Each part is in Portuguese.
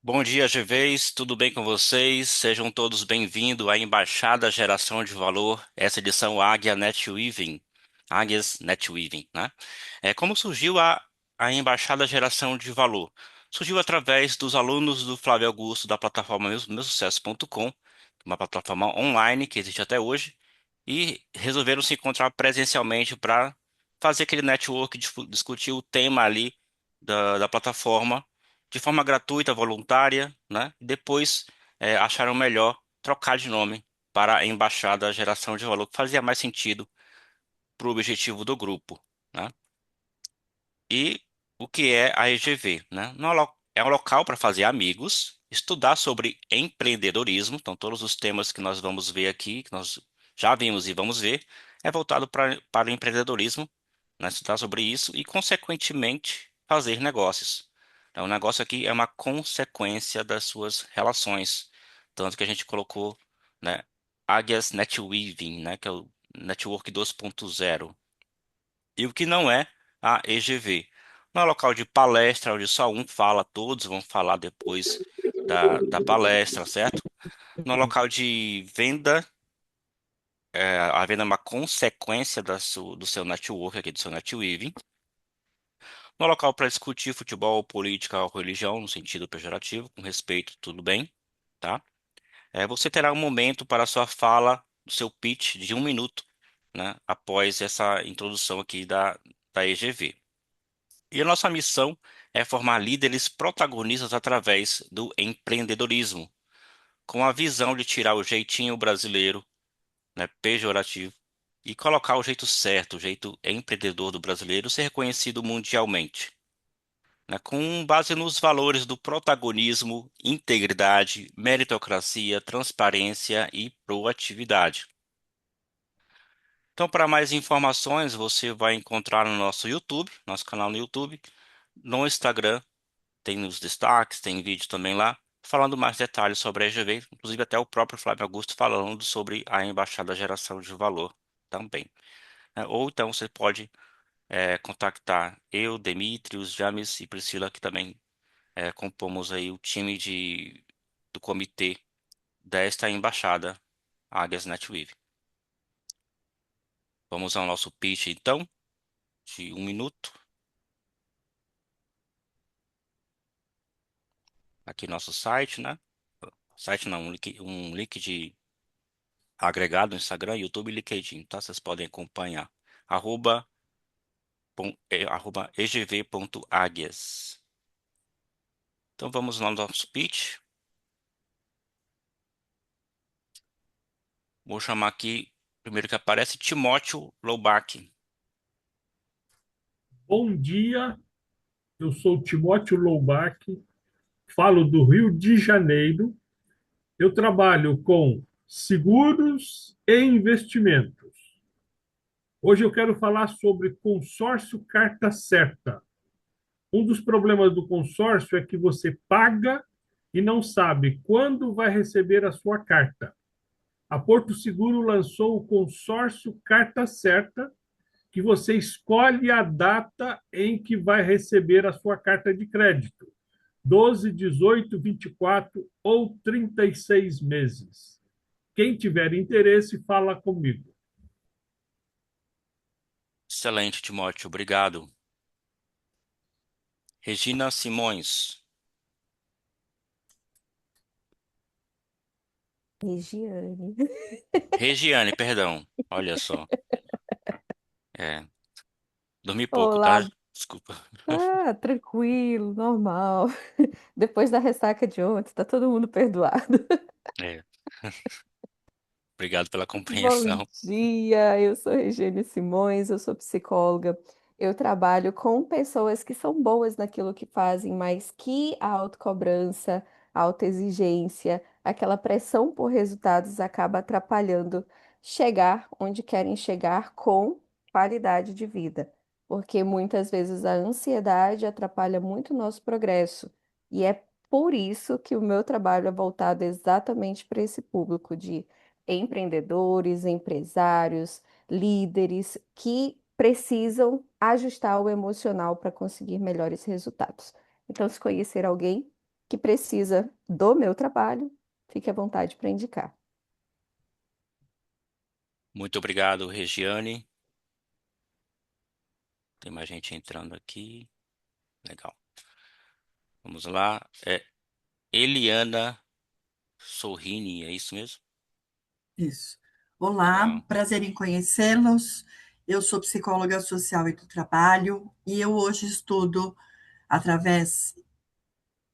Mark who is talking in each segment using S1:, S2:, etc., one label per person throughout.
S1: Bom dia, GVs, tudo bem com vocês? Sejam todos bem-vindos à Embaixada Geração de Valor, essa edição Águia Netweaving, Águias Netweaving, né? Como surgiu a Embaixada Geração de Valor? Surgiu através dos alunos do Flávio Augusto da plataforma meusucesso.com, uma plataforma online que existe até hoje, e resolveram se encontrar presencialmente para fazer aquele network, discutir o tema ali da plataforma de forma gratuita, voluntária, né? E depois acharam melhor trocar de nome para a Embaixada Geração de Valor, que fazia mais sentido para o objetivo do grupo, né? E o que é a EGV, né? É um local para fazer amigos, estudar sobre empreendedorismo, então todos os temas que nós vamos ver aqui, que nós já vimos e vamos ver, é voltado para o empreendedorismo, né? Estudar sobre isso e, consequentemente, fazer negócios. Então, o negócio aqui é uma consequência das suas relações, tanto que a gente colocou, né, Águias Netweaving, né, que é o Network 2.0. E o que não é a EGV. Não é local de palestra, onde só um fala, todos vão falar depois da palestra, certo? No local de venda, a venda é uma consequência do seu network, aqui do seu netweaving. No local para discutir futebol, política ou religião, no sentido pejorativo, com respeito, tudo bem, tá? Você terá um momento para a sua fala, do seu pitch de 1 minuto, né? Após essa introdução aqui da EGV. E a nossa missão é formar líderes protagonistas através do empreendedorismo, com a visão de tirar o jeitinho brasileiro, né, pejorativo, e colocar o jeito certo, o jeito empreendedor do brasileiro ser reconhecido mundialmente, né, com base nos valores do protagonismo, integridade, meritocracia, transparência e proatividade. Então, para mais informações, você vai encontrar no nosso YouTube, nosso canal no YouTube, no Instagram. Tem nos destaques, tem vídeo também lá, falando mais detalhes sobre a EGV, inclusive até o próprio Flávio Augusto falando sobre a Embaixada Geração de Valor também, né? Ou então você pode contactar eu, Demetrios, James e Priscila, que também compomos aí o time do comitê desta Embaixada Águias NetWeave. Vamos ao nosso pitch então, de 1 minuto. Aqui nosso site, né? Site não, um link de agregado no Instagram, YouTube e LinkedIn, tá? Vocês podem acompanhar. Arroba, arroba egv.águias. Então vamos lá no nosso pitch. Vou chamar aqui, primeiro que aparece, Timóteo Loubach.
S2: Bom dia, eu sou Timóteo Loubach, falo do Rio de Janeiro. Eu trabalho com seguros e investimentos. Hoje eu quero falar sobre consórcio carta certa. Um dos problemas do consórcio é que você paga e não sabe quando vai receber a sua carta. A Porto Seguro lançou o consórcio carta certa, que você escolhe a data em que vai receber a sua carta de crédito. 12, 18, 24 ou 36 meses. Quem tiver interesse, fala comigo.
S1: Excelente, Timóteo, obrigado. Regina Simões.
S3: Regiane.
S1: Regiane, perdão. Olha só. É, dormi pouco, tá?
S3: Olá,
S1: Desculpa.
S3: tranquilo, normal. Depois da ressaca de ontem, tá todo mundo perdoado.
S1: É, obrigado pela
S3: Bom
S1: compreensão.
S3: dia, eu sou Regiane Simões, eu sou psicóloga. Eu trabalho com pessoas que são boas naquilo que fazem, mas que a autocobrança, a autoexigência, aquela pressão por resultados acaba atrapalhando chegar onde querem chegar com qualidade de vida. Porque muitas vezes a ansiedade atrapalha muito o nosso progresso. E é por isso que o meu trabalho é voltado exatamente para esse público de empreendedores, empresários, líderes que precisam ajustar o emocional para conseguir melhores resultados. Então, se conhecer alguém que precisa do meu trabalho, fique à vontade para indicar.
S1: Muito obrigado, Regiane. Tem mais gente entrando aqui. Legal. Vamos lá. Eliana Sorrini, é isso mesmo?
S4: Isso. Olá,
S1: Legal.
S4: prazer em conhecê-los. Eu sou psicóloga social e do trabalho e eu hoje estudo através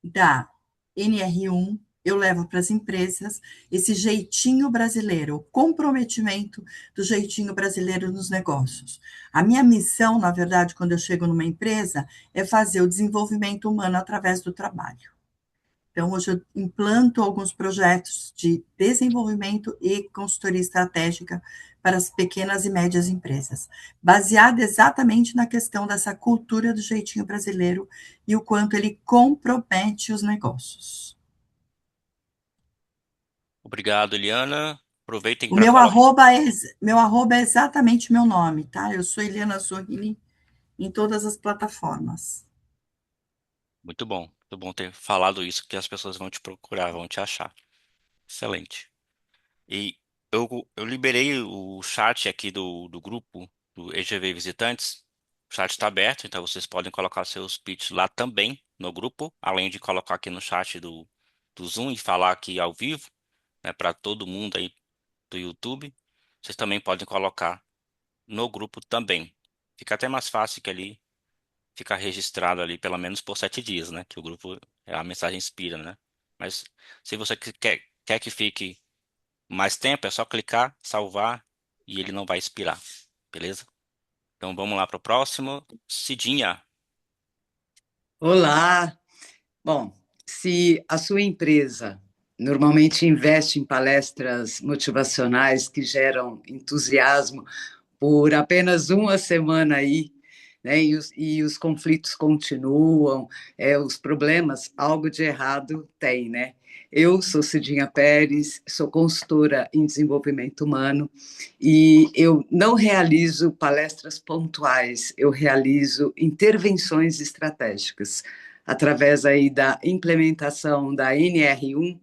S4: da NR1. Eu levo para as empresas esse jeitinho brasileiro, o comprometimento do jeitinho brasileiro nos negócios. A minha missão, na verdade, quando eu chego numa empresa, é fazer o desenvolvimento humano através do trabalho. Então, hoje eu implanto alguns projetos de desenvolvimento e consultoria estratégica para as pequenas e médias empresas, baseada exatamente na questão dessa cultura do jeitinho brasileiro e o quanto ele compromete os negócios.
S1: Obrigado, Eliana. Aproveitem
S4: O
S1: para colocar.
S4: meu arroba é exatamente meu nome, tá? Eu sou Eliana Zorrini em todas as plataformas.
S1: Muito bom ter falado isso, que as pessoas vão te procurar, vão te achar. Excelente. E eu liberei o chat aqui do grupo do EGV Visitantes. O chat está aberto, então vocês podem colocar seus pitches lá também no grupo, além de colocar aqui no chat do Zoom e falar aqui ao vivo, né, para todo mundo aí do YouTube. Vocês também podem colocar no grupo também. Fica até mais fácil que ali ficar registrado ali pelo menos por 7 dias, né? Que o grupo, a mensagem inspira, né? Mas se você quer que fique mais tempo, é só clicar, salvar e ele não vai expirar, beleza? Então vamos lá para o próximo. Cidinha.
S5: Olá! Bom, se a sua empresa normalmente investe em palestras motivacionais que geram entusiasmo por apenas uma semana aí, né, e os conflitos continuam, os problemas, algo de errado tem, né? Eu sou Cidinha Pérez, sou consultora em desenvolvimento humano e eu não realizo palestras pontuais, eu realizo intervenções estratégicas através aí da implementação da NR1,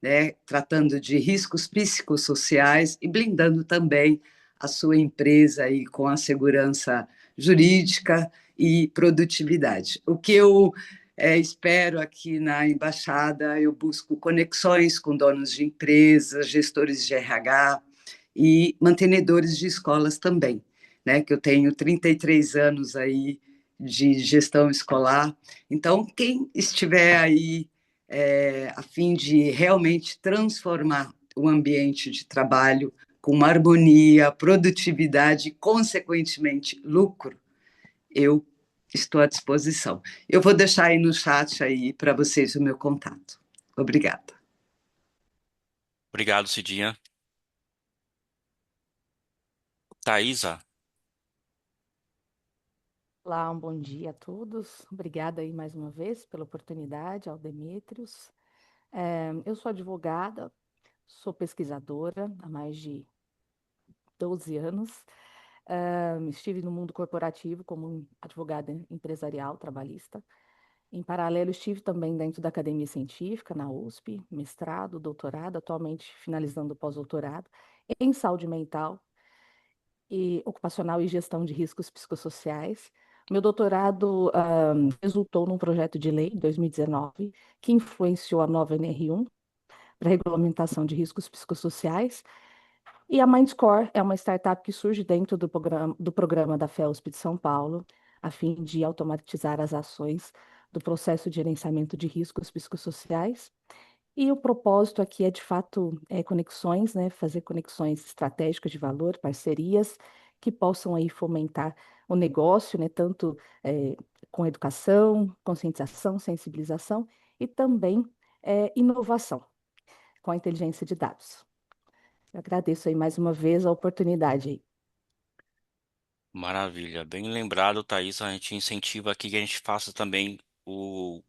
S5: né, tratando de riscos psicossociais e blindando também a sua empresa aí com a segurança jurídica e produtividade. O que eu espero aqui na embaixada, eu busco conexões com donos de empresas, gestores de RH e mantenedores de escolas também, né, que eu tenho 33 anos aí de gestão escolar. Então, quem estiver aí a fim de realmente transformar o ambiente de trabalho com uma harmonia, produtividade e, consequentemente, lucro, eu estou à disposição. Eu vou deixar aí no chat aí para vocês o meu contato. Obrigada.
S1: Obrigado, Cidinha. Thaisa.
S6: Olá, um bom dia a todos. Obrigada aí mais uma vez pela oportunidade, ao Demetrios. Eu sou advogada, sou pesquisadora há mais de 12 anos. Estive no mundo corporativo como advogada empresarial, trabalhista. Em paralelo, estive também dentro da academia científica, na USP, mestrado, doutorado, atualmente finalizando o pós-doutorado em saúde mental e ocupacional e gestão de riscos psicossociais. Meu doutorado resultou num projeto de lei em 2019 que influenciou a nova NR1 para regulamentação de riscos psicossociais. E a Mindscore é uma startup que surge dentro do programa da FEUSP de São Paulo, a fim de automatizar as ações do processo de gerenciamento de riscos psicossociais. E o propósito aqui é, de fato, conexões, né? Fazer conexões estratégicas de valor, parcerias que possam aí fomentar o negócio, né? Tanto com educação, conscientização, sensibilização e também inovação com a inteligência de dados. Eu agradeço aí mais uma vez a oportunidade aí.
S1: Maravilha. Bem lembrado, Thaisa. A gente incentiva aqui que a gente faça também o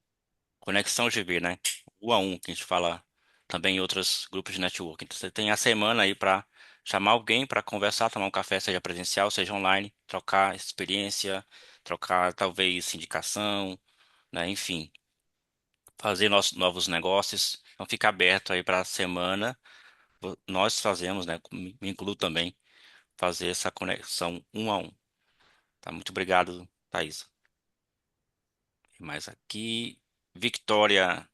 S1: Conexão GV, né? Um a um, que a gente fala também em outros grupos de networking. Então, você tem a semana aí para chamar alguém para conversar, tomar um café, seja presencial, seja online, trocar experiência, trocar talvez indicação, né? Enfim, fazer novos negócios. Então fica aberto aí para a semana. Nós fazemos, né? Me incluo também, fazer essa conexão um a um. Tá? Muito obrigado, Thaís. E mais aqui, Victoria.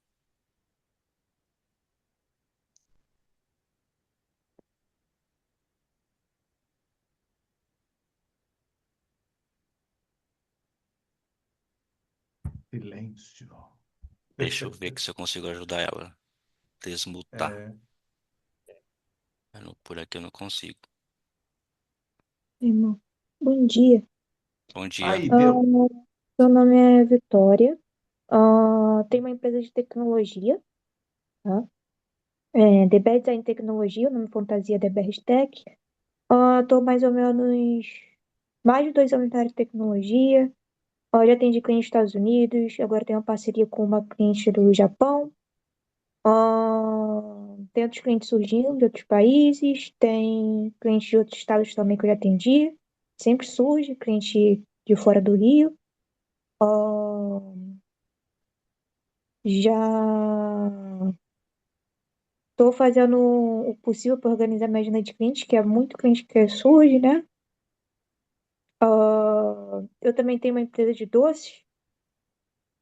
S7: Silêncio.
S1: Deixa eu ver se eu consigo ajudar ela. Desmutar.
S7: É,
S1: Por aqui eu não consigo.
S8: Irmão, bom dia.
S1: Bom dia.
S7: aí,
S8: Ah,
S7: deu.
S8: meu nome é Vitória. Tenho uma empresa de tecnologia, tá? DBR Design Tecnologia, o nome fantasia DBR Tech. Estou mais ou menos mais de 2 anos na área de tecnologia. Já atendi clientes dos Estados Unidos, agora tenho uma parceria com uma cliente do Japão. Tem outros clientes surgindo de outros países, tem clientes de outros estados também que eu já atendi. Sempre surge cliente de fora do Rio. Ah, já estou fazendo o possível para organizar minha agenda de clientes, que é muito cliente que surge, né? Eu também tenho uma empresa de doces,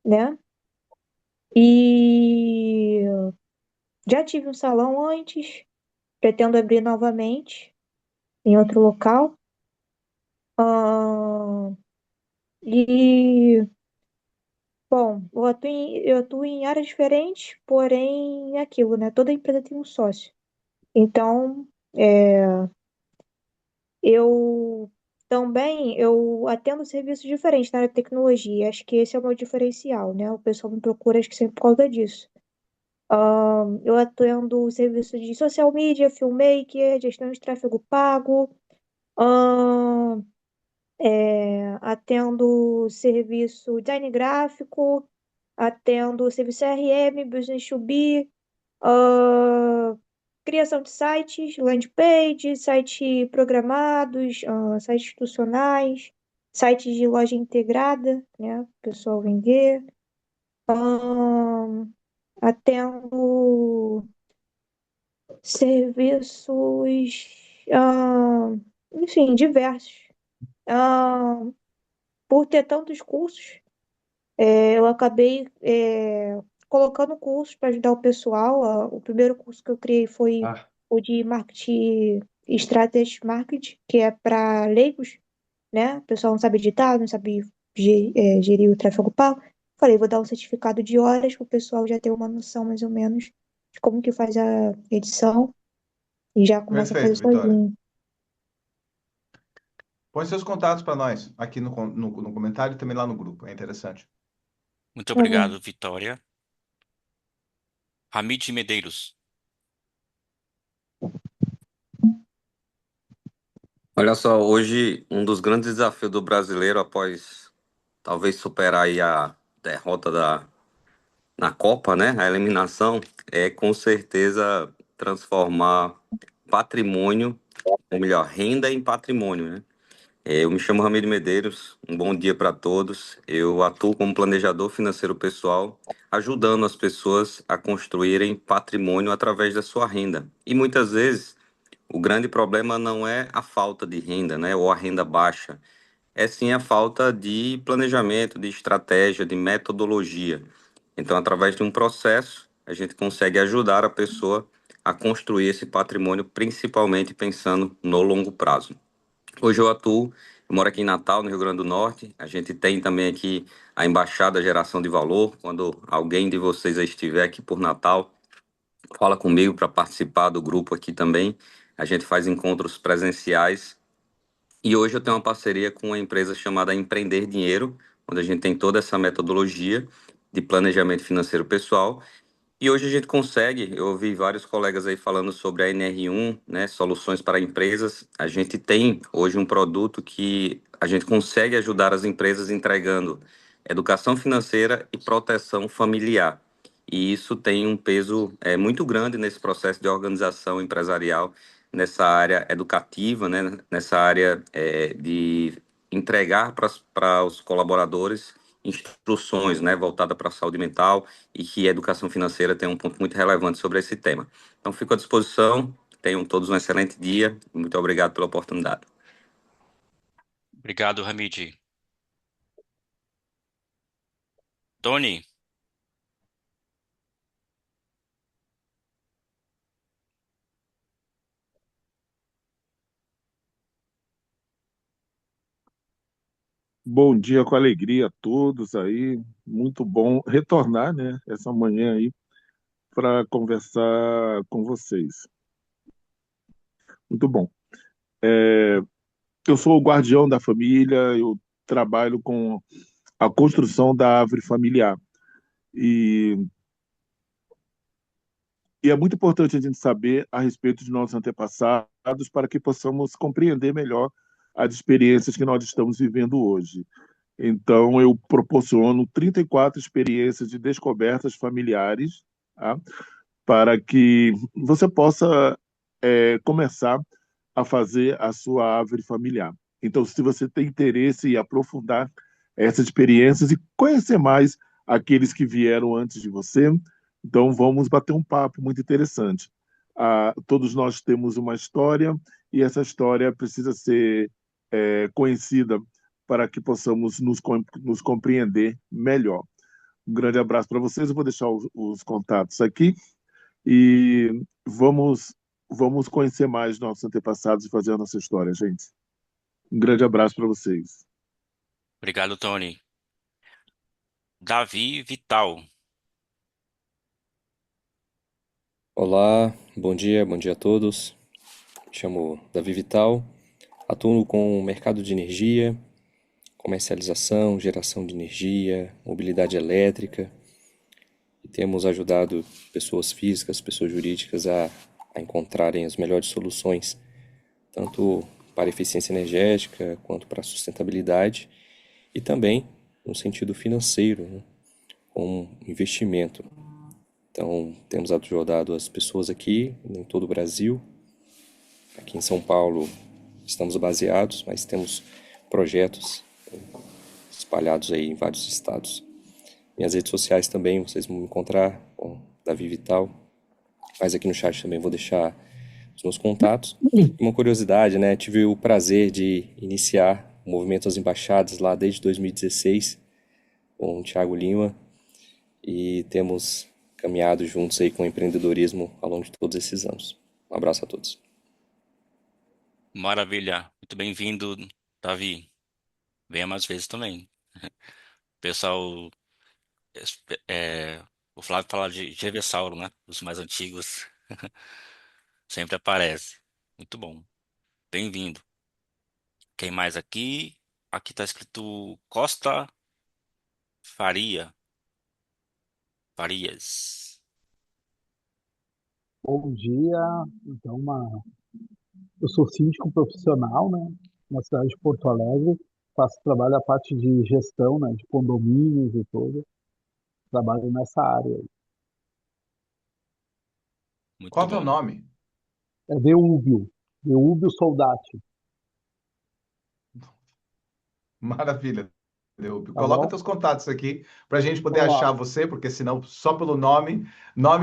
S8: né? E já tive um salão antes, pretendo abrir novamente em outro local. Ah, e, bom, eu atuo em áreas diferentes, porém é aquilo, né? Toda empresa tem um sócio. Então, eu eu atendo serviços diferentes na área de tecnologia. Acho que esse é o meu diferencial, né? O pessoal me procura, acho que sempre por causa disso. Eu atendo serviços de social media, filmmaker, gestão de tráfego pago. ahn, Atendo serviço design gráfico, atendo serviço CRM, Business to be, ah, criação de sites, landing page, sites programados, sites institucionais, sites de loja integrada, né, o pessoal vender. Ah, Atendo serviços, ah, enfim, diversos. Ah, por ter tantos cursos, eu acabei colocando cursos para ajudar o pessoal. O primeiro curso que eu criei foi
S7: Ah,
S8: o de marketing, Strategy Marketing, que é para leigos, né? O pessoal não sabe editar, não sabe gerir o tráfego pago. Falei, vou dar um certificado de horas para o pessoal já ter uma noção mais ou menos de como que faz a edição e já começa a fazer
S7: perfeito, Vitória.
S8: sozinho.
S7: Põe seus contatos para nós aqui no comentário e também lá no grupo. É interessante.
S1: Muito
S8: Tá bom.
S1: obrigado, Vitória. Hamid Medeiros.
S9: Olha só, hoje um dos grandes desafios do brasileiro após talvez superar aí a derrota na Copa, né, a eliminação, é com certeza transformar patrimônio, ou melhor, renda em patrimônio, né? Eu me chamo Ramiro Medeiros, um bom dia para todos. Eu atuo como planejador financeiro pessoal, ajudando as pessoas a construírem patrimônio através da sua renda. E muitas vezes o grande problema não é a falta de renda, né, ou a renda baixa, é sim a falta de planejamento, de estratégia, de metodologia. Então, através de um processo, a gente consegue ajudar a pessoa a construir esse patrimônio, principalmente pensando no longo prazo. Hoje eu moro aqui em Natal, no Rio Grande do Norte. A gente tem também aqui a Embaixada Geração de Valor. Quando alguém de vocês estiver aqui por Natal, fala comigo para participar do grupo aqui também. A gente faz encontros presenciais e hoje eu tenho uma parceria com uma empresa chamada Empreender Dinheiro, onde a gente tem toda essa metodologia de planejamento financeiro pessoal. E hoje a gente consegue, eu ouvi vários colegas aí falando sobre a NR1, né, soluções para empresas. A gente tem hoje um produto que a gente consegue ajudar as empresas entregando educação financeira e proteção familiar. E isso tem um peso muito grande nesse processo de organização empresarial, nessa área educativa, né, nessa área de entregar para os colaboradores instruções, né, voltadas para a saúde mental e que a educação financeira tem um ponto muito relevante sobre esse tema. Então, fico à disposição. Tenham todos um excelente dia. Muito obrigado pela oportunidade.
S1: Obrigado, Hamid. Tony,
S10: Bom dia com alegria a todos aí. Muito bom retornar, né, essa manhã aí para conversar com vocês. Muito bom. Eu sou o guardião da família, eu trabalho com a construção da árvore familiar. E, e é muito importante a gente saber a respeito de nossos antepassados para que possamos compreender melhor as experiências que nós estamos vivendo hoje. Então, eu proporciono 34 experiências de descobertas familiares, tá? Para que você possa começar a fazer a sua árvore familiar. Então, se você tem interesse em aprofundar essas experiências e conhecer mais aqueles que vieram antes de você, então vamos bater um papo muito interessante. Todos nós temos uma história e essa história precisa ser conhecida para que possamos nos compreender melhor. Um grande abraço para vocês. Eu vou deixar os contatos aqui e vamos conhecer mais nossos antepassados e fazer a nossa história, gente. Um grande abraço para vocês.
S1: obrigado, Tony. Davi Vital.
S11: Olá, bom dia a todos. Me chamo Davi Vital, atuo com o mercado de energia, comercialização, geração de energia, mobilidade elétrica e temos ajudado pessoas físicas, pessoas jurídicas a encontrarem as melhores soluções, tanto para eficiência energética quanto para sustentabilidade e também no sentido financeiro, né, com investimento. Então, temos ajudado as pessoas aqui em todo o Brasil. Aqui em São Paulo estamos baseados, mas temos projetos espalhados aí em vários estados. Minhas redes sociais também, vocês vão me encontrar com Davi Vital. Mas aqui no chat também vou deixar os meus contatos. E uma curiosidade, né? Tive o prazer de iniciar o movimento das embaixadas lá desde 2016 com o Thiago Lima e temos caminhado juntos aí com o empreendedorismo ao longo de todos esses anos. Um abraço a todos.
S1: Maravilha. Muito bem-vindo, Davi. Venha mais vezes também. Pessoal, é, o Flávio fala de Gevessauro, né? Os mais antigos. Sempre aparece. Muito bom. Bem-vindo. Quem mais aqui? Aqui tá escrito Costa Faria. Farias.
S12: Bom dia. Então, eu sou síndico profissional, né, na cidade de Porto Alegre. Faço trabalho a parte de gestão, né, de condomínios e tudo. Trabalho nessa área.
S1: Muito
S7: Qual é o teu
S1: bom.
S7: nome?
S12: É Deúbio Soldati,
S7: Maravilha, Delúbio.
S12: tá
S7: Coloca
S12: bom?
S7: teus contatos aqui para a gente poder achar
S12: Coloco.
S7: você, porque senão só pelo nome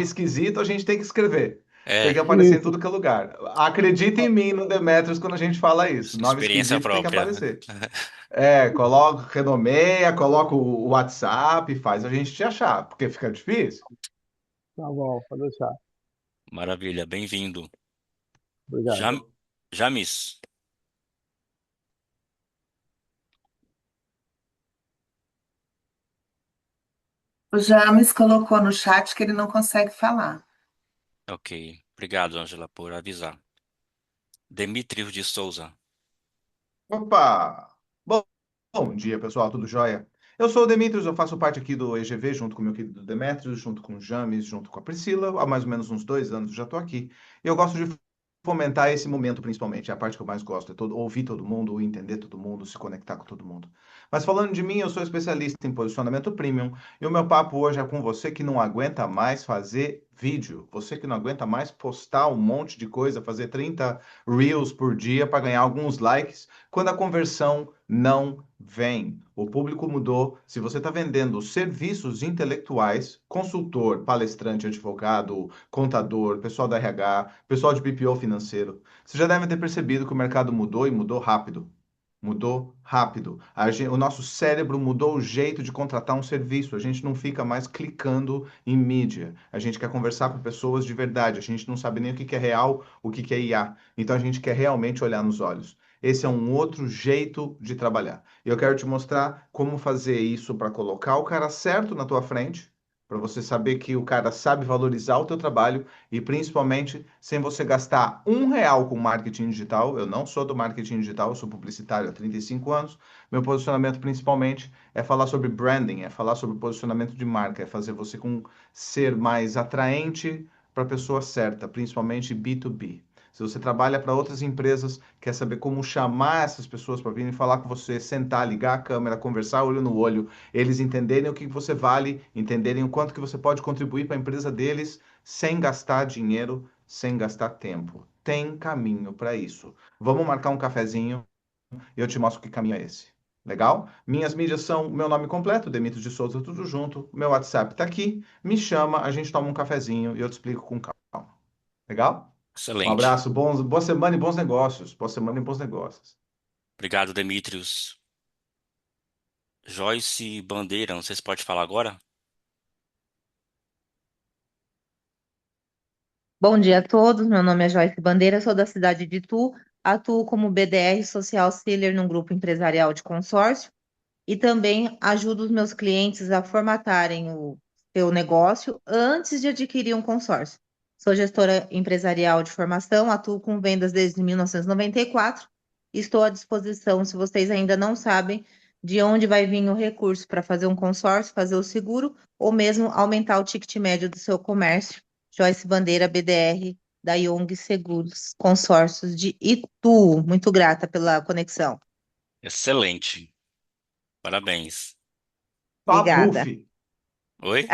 S7: esquisito, a gente tem que escrever. Tem
S1: É,
S7: que aparecer em
S12: Isso.
S7: tudo que é lugar. Acredita em mim no Demetrius quando a gente fala isso. Nome
S1: experiência
S7: esquisito tem que
S1: própria.
S7: aparecer. Coloca, renomeia, coloca o WhatsApp, faz a gente te achar, porque fica difícil.
S12: Tá bom, pode deixar.
S1: Maravilha, bem-vindo.
S12: Obrigado.
S1: Jamis.
S13: O James colocou no chat que ele não consegue falar.
S1: Ok. Obrigado, Ângela, por avisar. Demetrios de Souza.
S7: Opa! Bom dia, pessoal, tudo jóia? Eu sou o Demetrios, eu faço parte aqui do EGV, junto com o meu querido Demetrios, junto com o James, junto com a Priscila. Há mais ou menos uns 2 anos eu já estou aqui. E eu gosto de fomentar esse momento, principalmente. É a parte que eu mais gosto, é ouvir todo mundo, entender todo mundo, se conectar com todo mundo. Mas falando de mim, eu sou especialista em posicionamento premium. E o meu papo hoje é com você que não aguenta mais fazer vídeo. Você que não aguenta mais postar um monte de coisa, fazer 30 reels por dia para ganhar alguns likes, quando a conversão não vem. O público mudou. Se você está vendendo serviços intelectuais, consultor, palestrante, advogado, contador, pessoal da RH, pessoal de BPO financeiro, você já deve ter percebido que o mercado mudou e mudou rápido. Mudou rápido. O nosso cérebro mudou o jeito de contratar um serviço. A gente não fica mais clicando em mídia. A gente quer conversar com pessoas de verdade. A gente não sabe nem o que que é real, o que que é IA. Então a gente quer realmente olhar nos olhos. Esse é um outro jeito de trabalhar. E eu quero te mostrar como fazer isso para colocar o cara certo na tua frente, para você saber que o cara sabe valorizar o teu trabalho e principalmente sem você gastar R$ 1 com marketing digital. Eu não sou do marketing digital, eu sou publicitário há 35 anos. Meu posicionamento principalmente é falar sobre branding, é falar sobre posicionamento de marca, é fazer você ser mais atraente para a pessoa certa, principalmente B2B. Se você trabalha para outras empresas, quer saber como chamar essas pessoas para virem falar com você, sentar, ligar a câmera, conversar olho no olho, eles entenderem o que você vale, entenderem o quanto que você pode contribuir para a empresa deles, sem gastar dinheiro, sem gastar tempo. Tem caminho para isso. Vamos marcar um cafezinho e eu te mostro que caminho é esse. Legal? Minhas mídias são meu nome completo, Demetrios de Souza, tudo junto. Meu WhatsApp está aqui. Me chama, a gente toma um cafezinho e eu te explico com calma. Legal? Um
S1: Excelente.
S7: abraço, boa semana e bons negócios. Boa semana e bons negócios.
S1: Obrigado, Demetrios. Joyce Bandeira, não sei se pode falar agora.
S14: Bom dia a todos, meu nome é Joyce Bandeira, sou da cidade de Itu, atuo como BDR Social Seller num grupo empresarial de consórcio e também ajudo os meus clientes a formatarem o seu negócio antes de adquirir um consórcio. Sou gestora empresarial de formação, atuo com vendas desde 1994 e estou à disposição, se vocês ainda não sabem de onde vai vir o recurso para fazer um consórcio, fazer o seguro ou mesmo aumentar o ticket médio do seu comércio. Joyce Bandeira, BDR, da Yong Seguros, consórcios de Itu. Muito grata pela conexão.
S1: Excelente. Parabéns.
S14: Obrigada.
S7: Pabuf!
S1: Oi?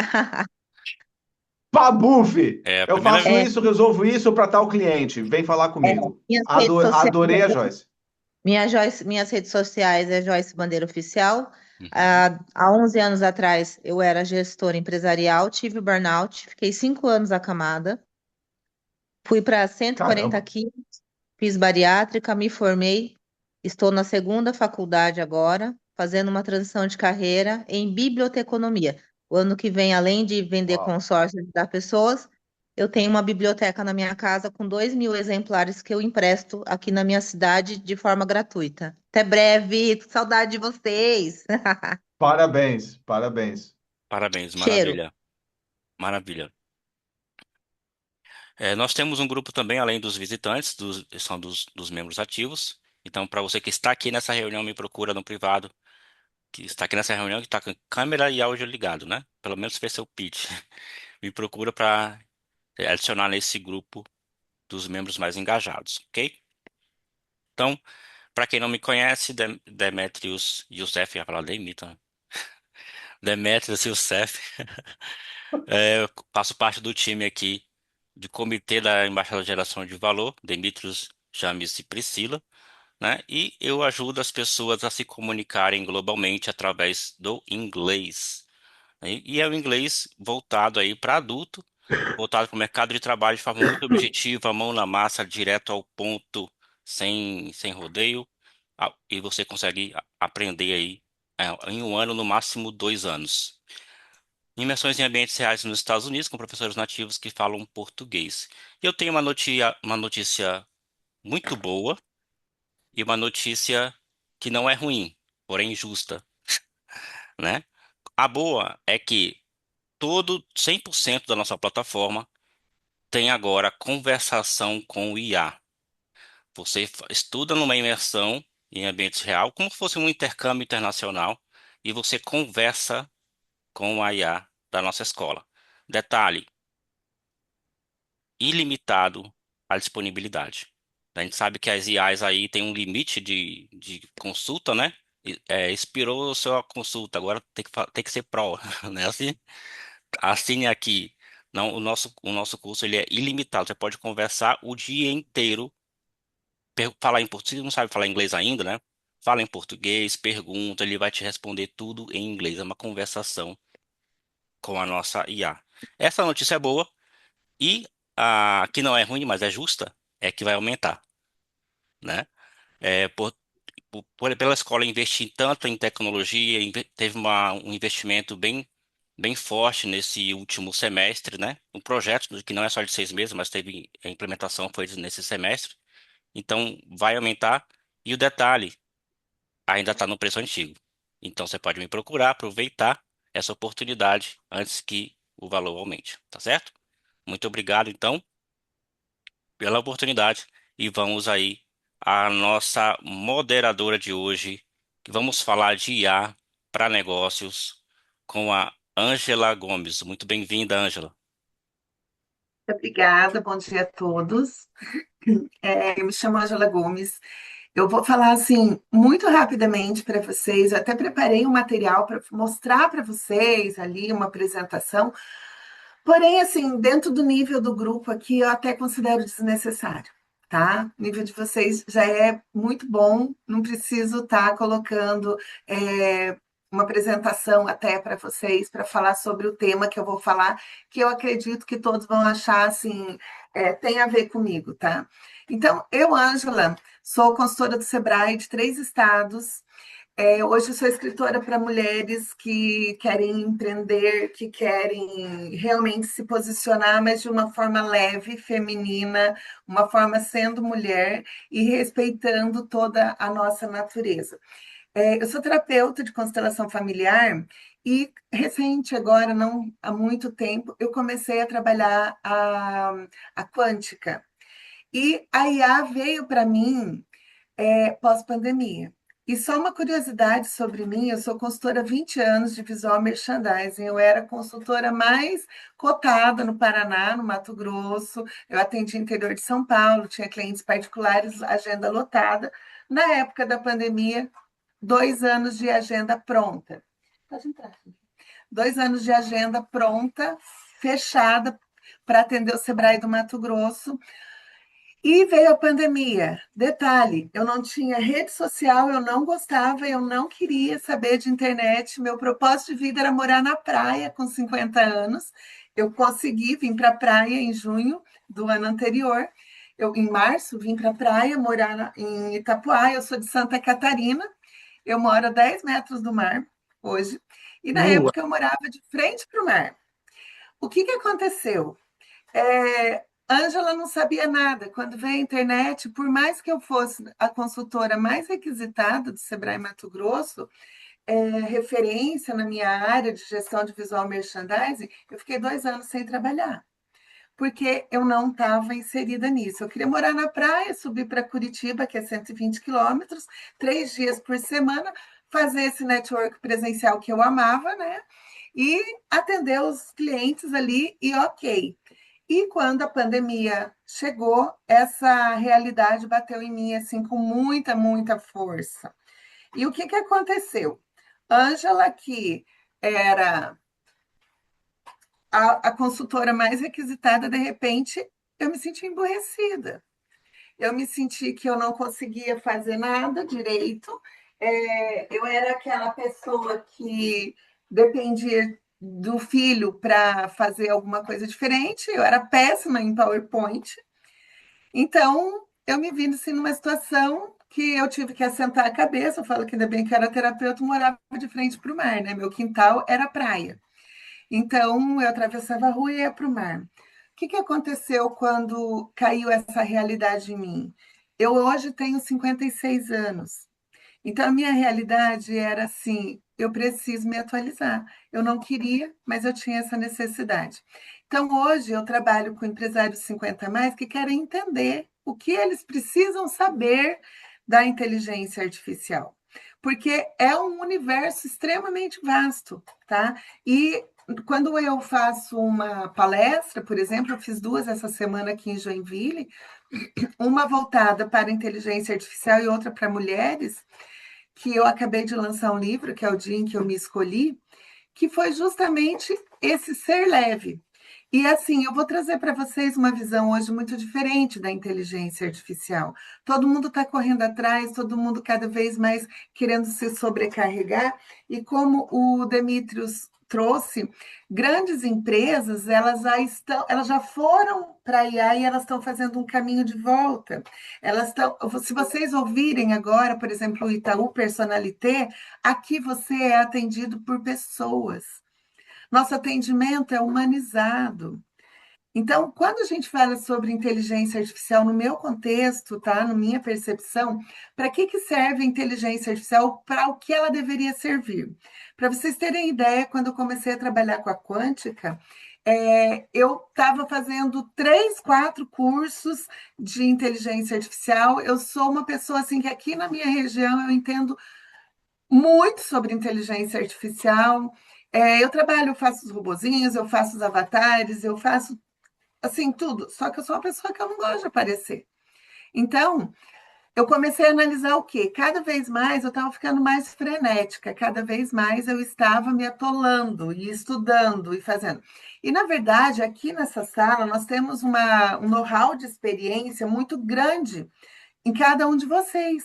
S7: Pabuf!
S1: É a
S7: Eu
S1: primeira.
S7: faço isso, resolvo isso para tal cliente. Vem falar comigo.
S14: Minhas redes sociais,
S7: Adorei a Joyce.
S14: minhas redes sociais é Joyce Bandeira Oficial.
S1: Uhum.
S14: Há 11 anos atrás, eu era gestora empresarial, tive burnout, fiquei 5 anos acamada, fui para 140
S7: Caramba.
S14: quilos, fiz bariátrica, me formei, estou na segunda faculdade agora, fazendo uma transição de carreira em biblioteconomia. O ano que vem, além de vender
S7: Uau.
S14: consórcios e dar pessoas, eu tenho uma biblioteca na minha casa com 2.000 exemplares que eu empresto aqui na minha cidade de forma gratuita. Até breve, saudade de vocês.
S7: Parabéns, parabéns.
S1: Parabéns,
S14: Cheiro.
S1: maravilha. Maravilha. Nós temos um grupo também, além dos visitantes, são dos membros ativos. Então, para você que está aqui nessa reunião, me procura no privado, que está aqui nessa reunião, que está com câmera e áudio ligado, né? Pelo menos fez seu pitch. Me procura para adicionar nesse grupo dos membros mais engajados, ok? Então, para quem não me conhece, Demetrios Youssef, ia falar Demita, né? Demetrios Youssef, eu faço parte do time aqui de comitê da Embaixada de Geração de Valor, Demetrios, James e Priscila, né? E eu ajudo as pessoas a se comunicarem globalmente através do inglês. E é o inglês voltado aí para adulto, voltado para o mercado de trabalho de forma muito objetiva, mão na massa, direto ao ponto, sem rodeio. E você consegue aprender aí em um ano, no máximo 2 anos. Imersões em ambientes reais nos Estados Unidos, com professores nativos que falam português. E eu tenho uma notícia muito boa e uma notícia que não é ruim, porém justa, né? A boa é que 100% da nossa plataforma tem agora conversação com o IA. Você estuda numa imersão em ambiente real, como se fosse um intercâmbio internacional, e você conversa com a IA da nossa escola. Detalhe, ilimitado a disponibilidade. A gente sabe que as IAs aí tem um limite de consulta, né? Expirou a sua consulta, agora tem que ser Pro, né? Assim, assine aqui. Não, o nosso curso ele é ilimitado. Você pode conversar o dia inteiro, falar em português, não sabe falar inglês ainda, né? Fala em português, pergunta, ele vai te responder tudo em inglês. É uma conversação com a nossa IA. Essa notícia é boa e a que não é ruim, mas é justa, é que vai aumentar, né? É, pela escola investir tanto em tecnologia, teve um investimento bem forte nesse último semestre, né? Um projeto que não é só de 6 meses, mas teve a implementação foi nesse semestre. Então, vai aumentar. E o detalhe, ainda está no preço antigo. Então, você pode me procurar, aproveitar essa oportunidade antes que o valor aumente, tá certo? Muito obrigado, então, pela oportunidade. E vamos aí à nossa moderadora de hoje, que vamos falar de IA para negócios com a Ângela Gomes. Muito bem-vinda, Ângela.
S13: Obrigada, bom dia a todos. Eu me chamo Ângela Gomes. Eu vou falar assim muito rapidamente para vocês. Eu até preparei um material para mostrar para vocês ali uma apresentação. Porém, assim, dentro do nível do grupo aqui, eu até considero desnecessário, tá? O nível de vocês já é muito bom, não preciso estar colocando uma apresentação até para vocês para falar sobre o tema que eu vou falar, que eu acredito que todos vão achar assim, tem a ver comigo, tá? Então, eu, Ângela, sou consultora do Sebrae de 3 estados. Hoje eu sou escritora para mulheres que querem empreender, que querem realmente se posicionar, mas de uma forma leve, feminina, uma forma sendo mulher e respeitando toda a nossa natureza. Eu sou terapeuta de constelação familiar e recente, agora, não há muito tempo, eu comecei a trabalhar a quântica. E a IA veio para mim pós-pandemia. E só uma curiosidade sobre mim, eu sou consultora há 20 anos de visual merchandising, eu era a consultora mais cotada no Paraná, no Mato Grosso, eu atendi interior de São Paulo, tinha clientes particulares, agenda lotada. Na época da pandemia, 2 anos de agenda pronta. Pode entrar. 2 anos de agenda pronta, fechada, para atender o Sebrae do Mato Grosso. E veio a pandemia. Detalhe, eu não tinha rede social, eu não gostava, eu não queria saber de internet. Meu propósito de vida era morar na praia com 50 anos. Eu consegui vir para a praia em junho do ano anterior. Em março, vim para a praia, morar em Itapuá. Eu sou de Santa Catarina. Eu moro a 10 metros do mar hoje. E na
S2: Boa.
S13: época eu morava de frente para o mar. O que aconteceu? Ângela não sabia nada. Quando veio a internet, por mais que eu fosse a consultora mais requisitada do Sebrae Mato Grosso, referência na minha área de gestão de visual merchandising, eu fiquei 2 anos sem trabalhar, porque eu não estava inserida nisso. Eu queria morar na praia, subir para Curitiba, que é 120 quilômetros, 3 dias por semana, fazer esse network presencial que eu amava, né? E atender os clientes ali, e ok. E quando a pandemia chegou, essa realidade bateu em mim assim com muita, muita força. E o que aconteceu? Ângela, que era a consultora mais requisitada, de repente, eu me senti emburrecida. Eu me senti que eu não conseguia fazer nada direito. Eu era aquela pessoa que dependia do filho para fazer alguma coisa diferente. Eu era péssima em PowerPoint. Então, eu me vi assim, numa situação que eu tive que assentar a cabeça. Eu falo que ainda bem que era terapeuta, morava de frente para o mar, né? Meu quintal era praia. Então, eu atravessava a rua e ia para o mar. O que aconteceu quando caiu essa realidade em mim? Eu hoje tenho 56 anos. Então, a minha realidade era assim: eu preciso me atualizar. Eu não queria, mas eu tinha essa necessidade. Então, hoje, eu trabalho com empresários 50 a mais que querem entender o que eles precisam saber da inteligência artificial, porque é um universo extremamente vasto, tá? E quando eu faço uma palestra, por exemplo, eu fiz 2 essa semana aqui em Joinville, uma voltada para a inteligência artificial e outra para mulheres, que eu acabei de lançar um livro, que é o dia em que eu me escolhi, que foi justamente esse ser leve. E assim, eu vou trazer para vocês uma visão hoje muito diferente da inteligência artificial. Todo mundo está correndo atrás, todo mundo cada vez mais querendo se sobrecarregar, e como o Demetrios trouxe, grandes empresas, elas já foram para a IA e elas estão fazendo um caminho de volta. Elas estão, se vocês ouvirem agora, por exemplo, o Itaú Personalité, aqui você é atendido por pessoas. Nosso atendimento é humanizado. Então, quando a gente fala sobre inteligência artificial, no meu contexto, tá? Na minha percepção, para que serve a inteligência artificial? Para o que ela deveria servir? Para vocês terem ideia, quando eu comecei a trabalhar com a quântica, eu estava fazendo 3, 4 cursos de inteligência artificial. Eu sou uma pessoa assim que aqui na minha região eu entendo muito sobre inteligência artificial. Eu trabalho, eu faço os robozinhos, eu faço os avatares, eu faço assim tudo. Só que eu sou uma pessoa que eu não gosto de aparecer. Então, eu comecei a analisar o quê? Cada vez mais eu estava ficando mais frenética, cada vez mais eu estava me atolando e estudando e fazendo. E, na verdade, aqui nessa sala, nós temos um know-how de experiência muito grande em cada um de vocês.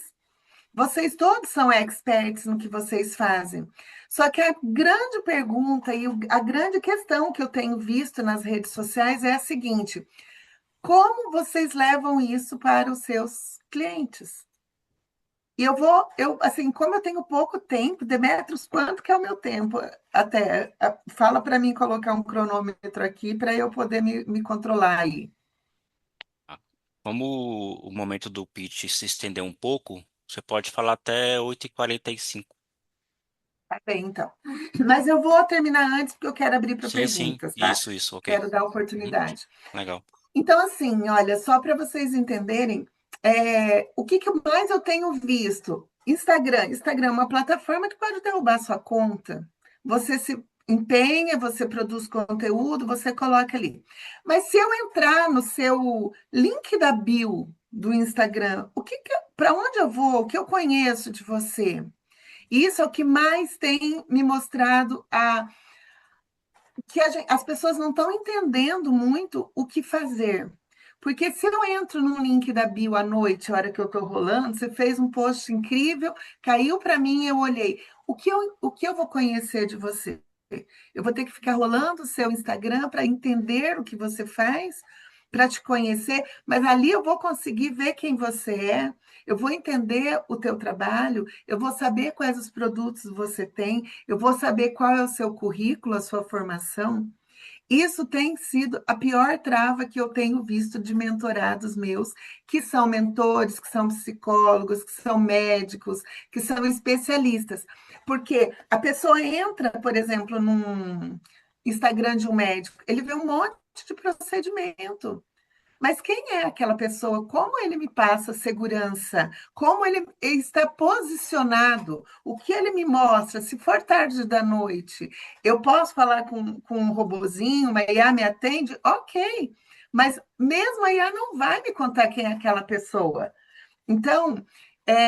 S13: Vocês todos são experts no que vocês fazem. Só que a grande pergunta e a grande questão que eu tenho visto nas redes sociais é a seguinte: como vocês levam isso para os seus clientes? E assim, como eu tenho pouco tempo, Demetrios, quanto que é o meu tempo? Até fala para mim colocar um cronômetro aqui para eu poder me controlar aí.
S1: Como o momento do pitch se estender um pouco, você pode falar até 8h45.
S13: Tá bem, então. Mas eu vou terminar antes, porque eu quero abrir para
S1: Sim, sim.
S13: perguntas, tá?
S1: Isso, ok.
S13: Quero dar
S1: Uhum.
S13: oportunidade.
S1: Legal.
S13: Então, assim, olha, só para vocês entenderem, o que mais eu tenho visto? Instagram é uma plataforma que pode derrubar sua conta. Você se empenha, você produz conteúdo, você coloca ali. Mas se eu entrar no seu link da bio do Instagram, para onde eu vou? O que eu conheço de você? Isso é o que mais tem me mostrado que as pessoas não estão entendendo muito o que fazer. Porque se eu entro no link da bio à noite, a hora que eu estou rolando, você fez um post incrível, caiu para mim, eu olhei. O que eu vou conhecer de você? Eu vou ter que ficar rolando o seu Instagram para entender o que você faz, para te conhecer, mas ali eu vou conseguir ver quem você é, eu vou entender o teu trabalho, eu vou saber quais os produtos você tem, eu vou saber qual é o seu currículo, a sua formação. Isso tem sido a pior trava que eu tenho visto de mentorados meus, que são mentores, que são psicólogos, que são médicos, que são especialistas. Porque a pessoa entra, por exemplo, num Instagram de um médico, ele vê um monte de procedimento. Mas quem é aquela pessoa? Como ele me passa segurança? Como ele está posicionado? O que ele me mostra? Se for tarde da noite, eu posso falar com um robozinho, uma IA me atende? Ok. Mas mesmo a IA não vai me contar quem é aquela pessoa. Então,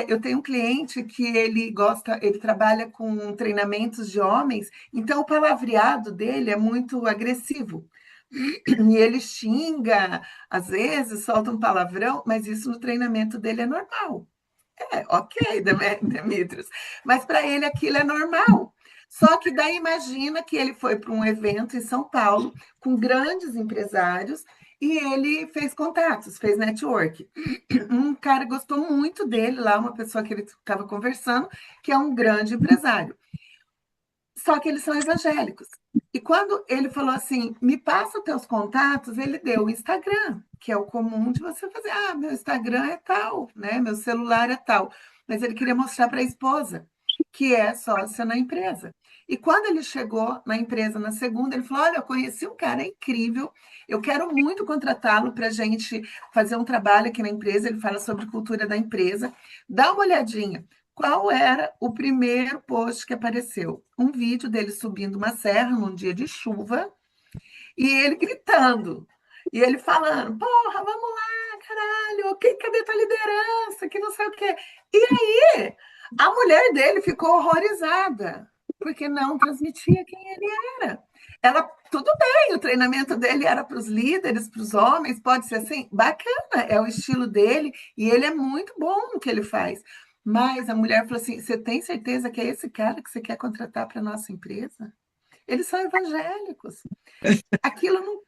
S13: eu tenho um cliente que ele trabalha com treinamentos de homens, então o palavreado dele é muito agressivo. E ele xinga, às vezes solta um palavrão, mas isso no treinamento dele é normal. Ok, Demetrios, mas para ele aquilo é normal. Só que daí imagina que ele foi para um evento em São Paulo com grandes empresários e ele fez contatos, fez network. Um cara gostou muito dele lá, uma pessoa que ele estava conversando, que é um grande empresário. Só que eles são evangélicos. E quando ele falou assim, me passa os teus contatos, ele deu o Instagram, que é o comum de você fazer. Ah, meu Instagram é tal, né? Meu celular é tal. Mas ele queria mostrar para a esposa, que é sócia na empresa. E quando ele chegou na empresa na segunda, ele falou: olha, eu conheci um cara incrível, eu quero muito contratá-lo para a gente fazer um trabalho aqui na empresa. Ele fala sobre cultura da empresa. Dá uma olhadinha. Qual era o primeiro post que apareceu? Um vídeo dele subindo uma serra num dia de chuva e ele gritando. E ele falando, porra, vamos lá, caralho, ok, cadê tua liderança, que não sei o quê. E aí, a mulher dele ficou horrorizada, porque não transmitia quem ele era. Tudo bem, o treinamento dele era para os líderes, para os homens, pode ser assim, bacana, é o estilo dele, e ele é muito bom no que ele faz. Mas a mulher falou assim: você tem certeza que é esse cara que você quer contratar para a nossa empresa? Eles são evangélicos. Aquilo não,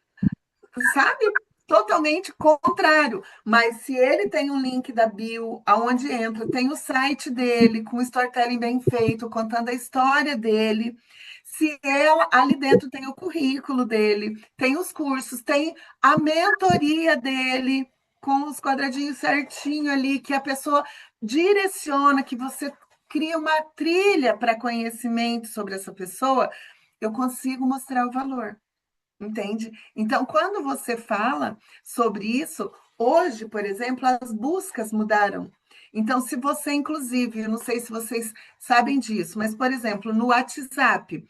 S13: sabe? Totalmente contrário. Mas se ele tem um link da bio, aonde entra, tem o site dele, com o storytelling bem feito, contando a história dele. Se ela ali dentro tem o currículo dele, tem os cursos, tem a mentoria dele, com os quadradinhos certinho ali, que a pessoa direciona, que você cria uma trilha para conhecimento sobre essa pessoa, eu consigo mostrar o valor. Entende? Então, quando você fala sobre isso, hoje, por exemplo, as buscas mudaram. Então, se você, inclusive, eu não sei se vocês sabem disso, mas, por exemplo, no WhatsApp,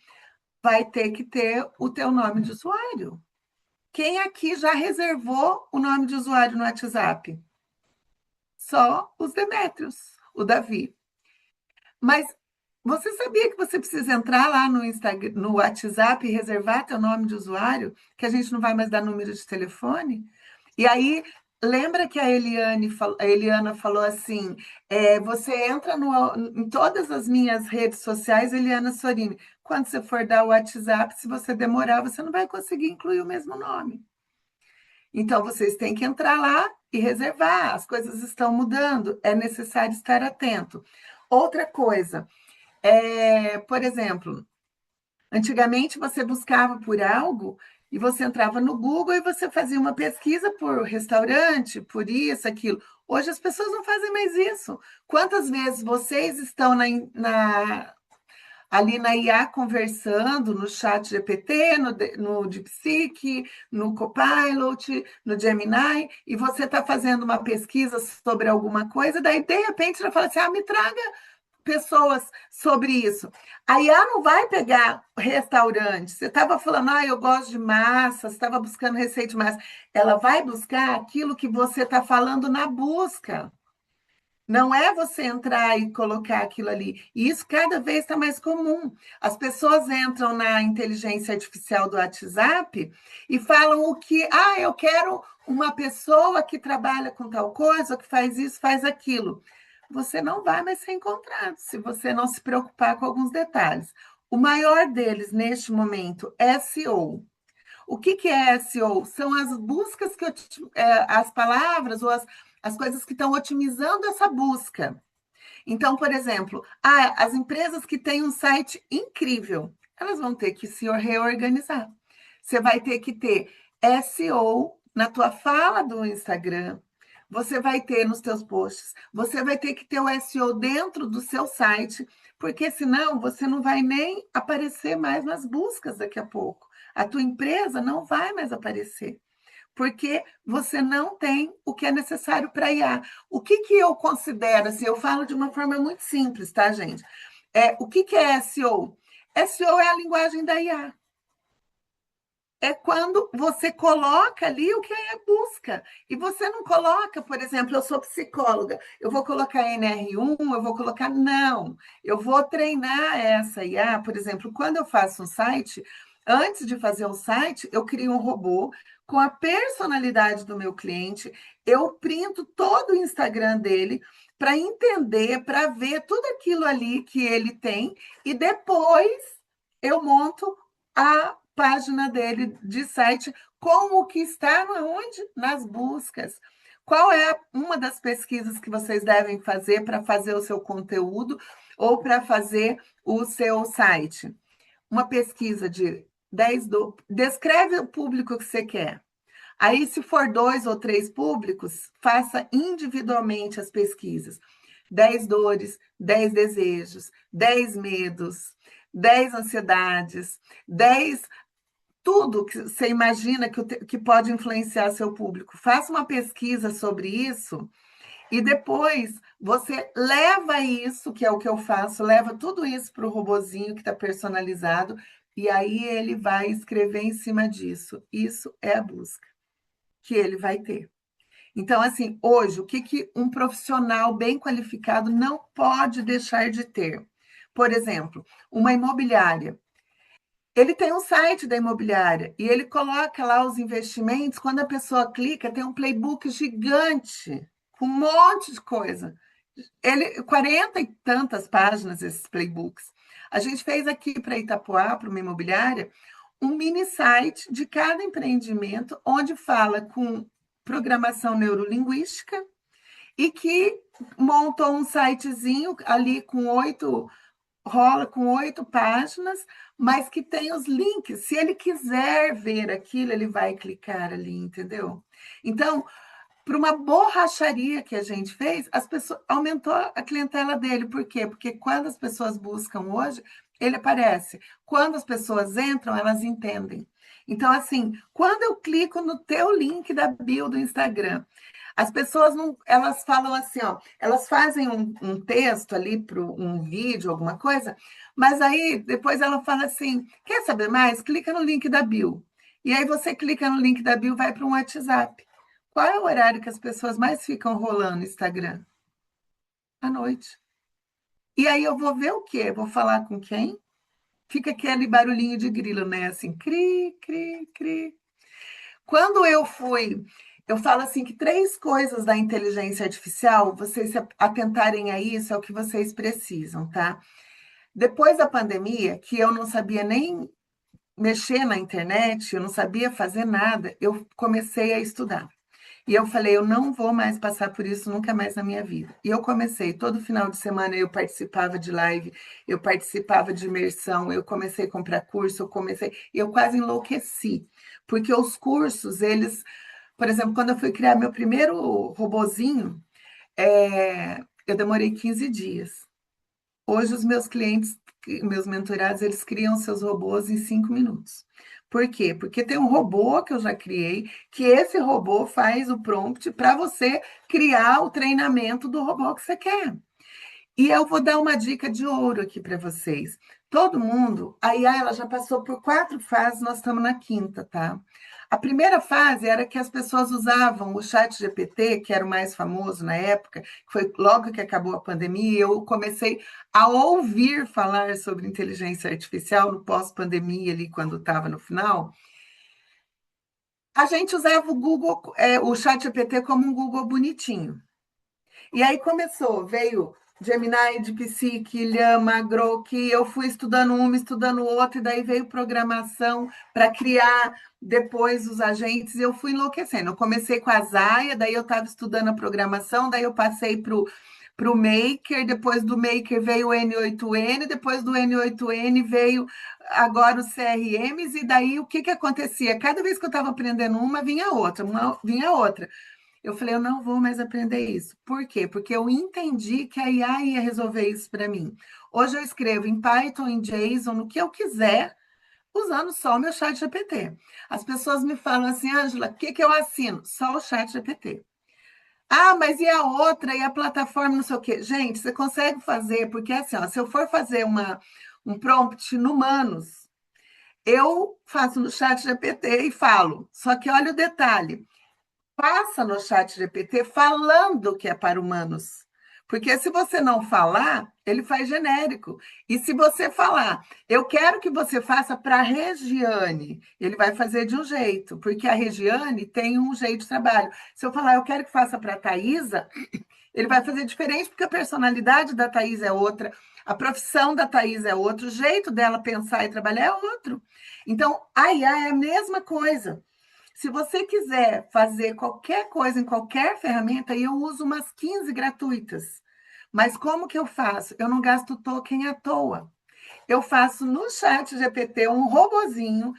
S13: vai ter que ter o teu nome de usuário. Quem aqui já reservou o nome de usuário no WhatsApp? Só os Demétrios, o Davi. Mas você sabia que você precisa entrar lá no Instagram, no WhatsApp e reservar teu nome de usuário, que a gente não vai mais dar número de telefone? E aí, lembra que a Eliana falou assim, você entra em todas as minhas redes sociais, Eliana Sorini. Quando você for dar o WhatsApp, se você demorar, você não vai conseguir incluir o mesmo nome. Então, vocês têm que entrar lá e reservar. As coisas estão mudando, é necessário estar atento. Outra coisa, por exemplo, antigamente você buscava por algo e você entrava no Google e você fazia uma pesquisa por restaurante, por isso, aquilo. Hoje as pessoas não fazem mais isso. Quantas vezes vocês estão ali na IA conversando, no chat GPT, no DeepSeek, no Copilot, no Gemini, e você está fazendo uma pesquisa sobre alguma coisa, daí de repente ela fala assim, me traga pessoas sobre isso. A IA não vai pegar restaurante. Você estava falando, eu gosto de massa, você estava buscando receita de massa. Ela vai buscar aquilo que você está falando na busca. Não é você entrar e colocar aquilo ali. E isso cada vez está mais comum. As pessoas entram na inteligência artificial do WhatsApp e falam o que, eu quero uma pessoa que trabalha com tal coisa, que faz isso, faz aquilo. Você não vai mais ser encontrado se você não se preocupar com alguns detalhes. O maior deles, neste momento, é SEO. O que é SEO? São as buscas as palavras ou as coisas que estão otimizando essa busca. Então, por exemplo, as empresas que têm um site incrível, elas vão ter que se reorganizar. Você vai ter que ter SEO na tua fala do Instagram, você vai ter nos teus posts, você vai ter que ter o SEO dentro do seu site, porque senão você não vai nem aparecer mais nas buscas daqui a pouco. A tua empresa não vai mais aparecer, porque você não tem o que é necessário para IA. O que eu considero, assim, eu falo de uma forma muito simples, tá, gente? O que é SEO? SEO é a linguagem da IA. É quando você coloca ali o que é busca. E você não coloca, por exemplo, eu sou psicóloga, eu vou colocar NR1, eu vou colocar... Não, eu vou treinar essa IA. Por exemplo, quando eu faço um site, antes de fazer o site, eu crio um robô com a personalidade do meu cliente, eu printo todo o Instagram dele para entender, para ver tudo aquilo ali que ele tem, e depois eu monto a página dele de site com o que está onde? Nas buscas. Qual é uma das pesquisas que vocês devem fazer para fazer o seu conteúdo ou para fazer o seu site? Uma pesquisa de 10... Descreve o público que você quer. Aí, se for 2 ou 3 públicos, faça individualmente as pesquisas. 10 dores, 10 desejos, 10 medos, 10 ansiedades, 10 tudo que você imagina que pode influenciar seu público. Faça uma pesquisa sobre isso e depois você leva isso, que é o que eu faço, leva tudo isso para o robozinho que está personalizado e aí ele vai escrever em cima disso. Isso é a busca que ele vai ter. Então, assim, hoje, o que um profissional bem qualificado não pode deixar de ter? Por exemplo, uma imobiliária. Ele tem um site da imobiliária e ele coloca lá os investimentos. Quando a pessoa clica, tem um playbook gigante, com um monte de coisa. 40 e tantas páginas, esses playbooks. A gente fez aqui para Itapoá, para uma imobiliária, um mini site de cada empreendimento, onde fala com programação neurolinguística e que montou um sitezinho ali rola com 8 páginas, mas que tem os links. Se ele quiser ver aquilo, ele vai clicar ali, entendeu? Então, por uma borracharia que a gente fez, aumentou a clientela dele. Por quê? Porque quando as pessoas buscam hoje, ele aparece. Quando as pessoas entram, elas entendem. Então, assim, quando eu clico no teu link da bio do Instagram, as pessoas não, elas falam assim, ó, elas fazem um texto ali para um vídeo, alguma coisa, mas aí depois ela fala assim: quer saber mais? Clica no link da bio. E aí você clica no link da bio, vai para um WhatsApp. Qual é o horário que as pessoas mais ficam rolando no Instagram? À noite. E aí eu vou ver o quê? Vou falar com quem? Fica aquele barulhinho de grilo, né? Assim, cri, cri, cri. Quando eu falo assim que 3 coisas da inteligência artificial, vocês se atentarem a isso, é o que vocês precisam, tá? Depois da pandemia, que eu não sabia nem mexer na internet, eu não sabia fazer nada, eu comecei a estudar. E eu falei, eu não vou mais passar por isso nunca mais na minha vida. E eu comecei, todo final de semana eu participava de live, eu participava de imersão, eu comecei a comprar curso, eu quase enlouqueci. Porque os cursos, por exemplo, quando eu fui criar meu primeiro robozinho, eu demorei 15 dias. Hoje os meus clientes, meus mentorados, eles criam seus robôs em 5 minutos. Por quê? Porque tem um robô que eu já criei, que esse robô faz o prompt para você criar o treinamento do robô que você quer. E eu vou dar uma dica de ouro aqui para vocês. Todo mundo, a IA ela já passou por 4 fases, nós estamos na 5ª, tá? A primeira fase era que as pessoas usavam o chat GPT, que era o mais famoso na época, que foi logo que acabou a pandemia, eu comecei a ouvir falar sobre inteligência artificial no pós-pandemia, ali, quando estava no final. A gente usava o Google, o chat GPT como um Google bonitinho. E aí veio Gemini, DeepSeek, Llama, Grok, eu fui estudando uma, estudando outra, e daí veio programação para criar depois os agentes, e eu fui enlouquecendo. Eu comecei com a Zaya, daí eu estava estudando a programação, daí eu passei para o Maker, depois do Maker veio o N8N, depois do N8N veio agora os CRMs, e daí o que acontecia? Cada vez que eu estava aprendendo vinha outra, vinha outra. Eu falei, eu não vou mais aprender isso. Por quê? Porque eu entendi que a IA ia resolver isso para mim. Hoje eu escrevo em Python, em JSON, no que eu quiser, usando só o meu chat GPT. As pessoas me falam assim, Ângela, o que eu assino? Só o chat GPT. Ah, mas e a outra? E a plataforma, não sei o quê? Gente, você consegue fazer, porque assim, ó, se eu for fazer um prompt no Humanos, eu faço no chat GPT e falo. Só que olha o detalhe. Passa no chat GPT falando que é para humanos. Porque se você não falar, ele faz genérico. E se você falar, eu quero que você faça para a Regiane, ele vai fazer de um jeito, porque a Regiane tem um jeito de trabalho. Se eu falar, eu quero que faça para a Thaisa, ele vai fazer diferente, porque a personalidade da Thaisa é outra, a profissão da Thaisa é outra, o jeito dela pensar e trabalhar é outro. Então, a IA é a mesma coisa. Se você quiser fazer qualquer coisa em qualquer ferramenta, eu uso umas 15 gratuitas. Mas como que eu faço? Eu não gasto token à toa. Eu faço no chat GPT um robozinho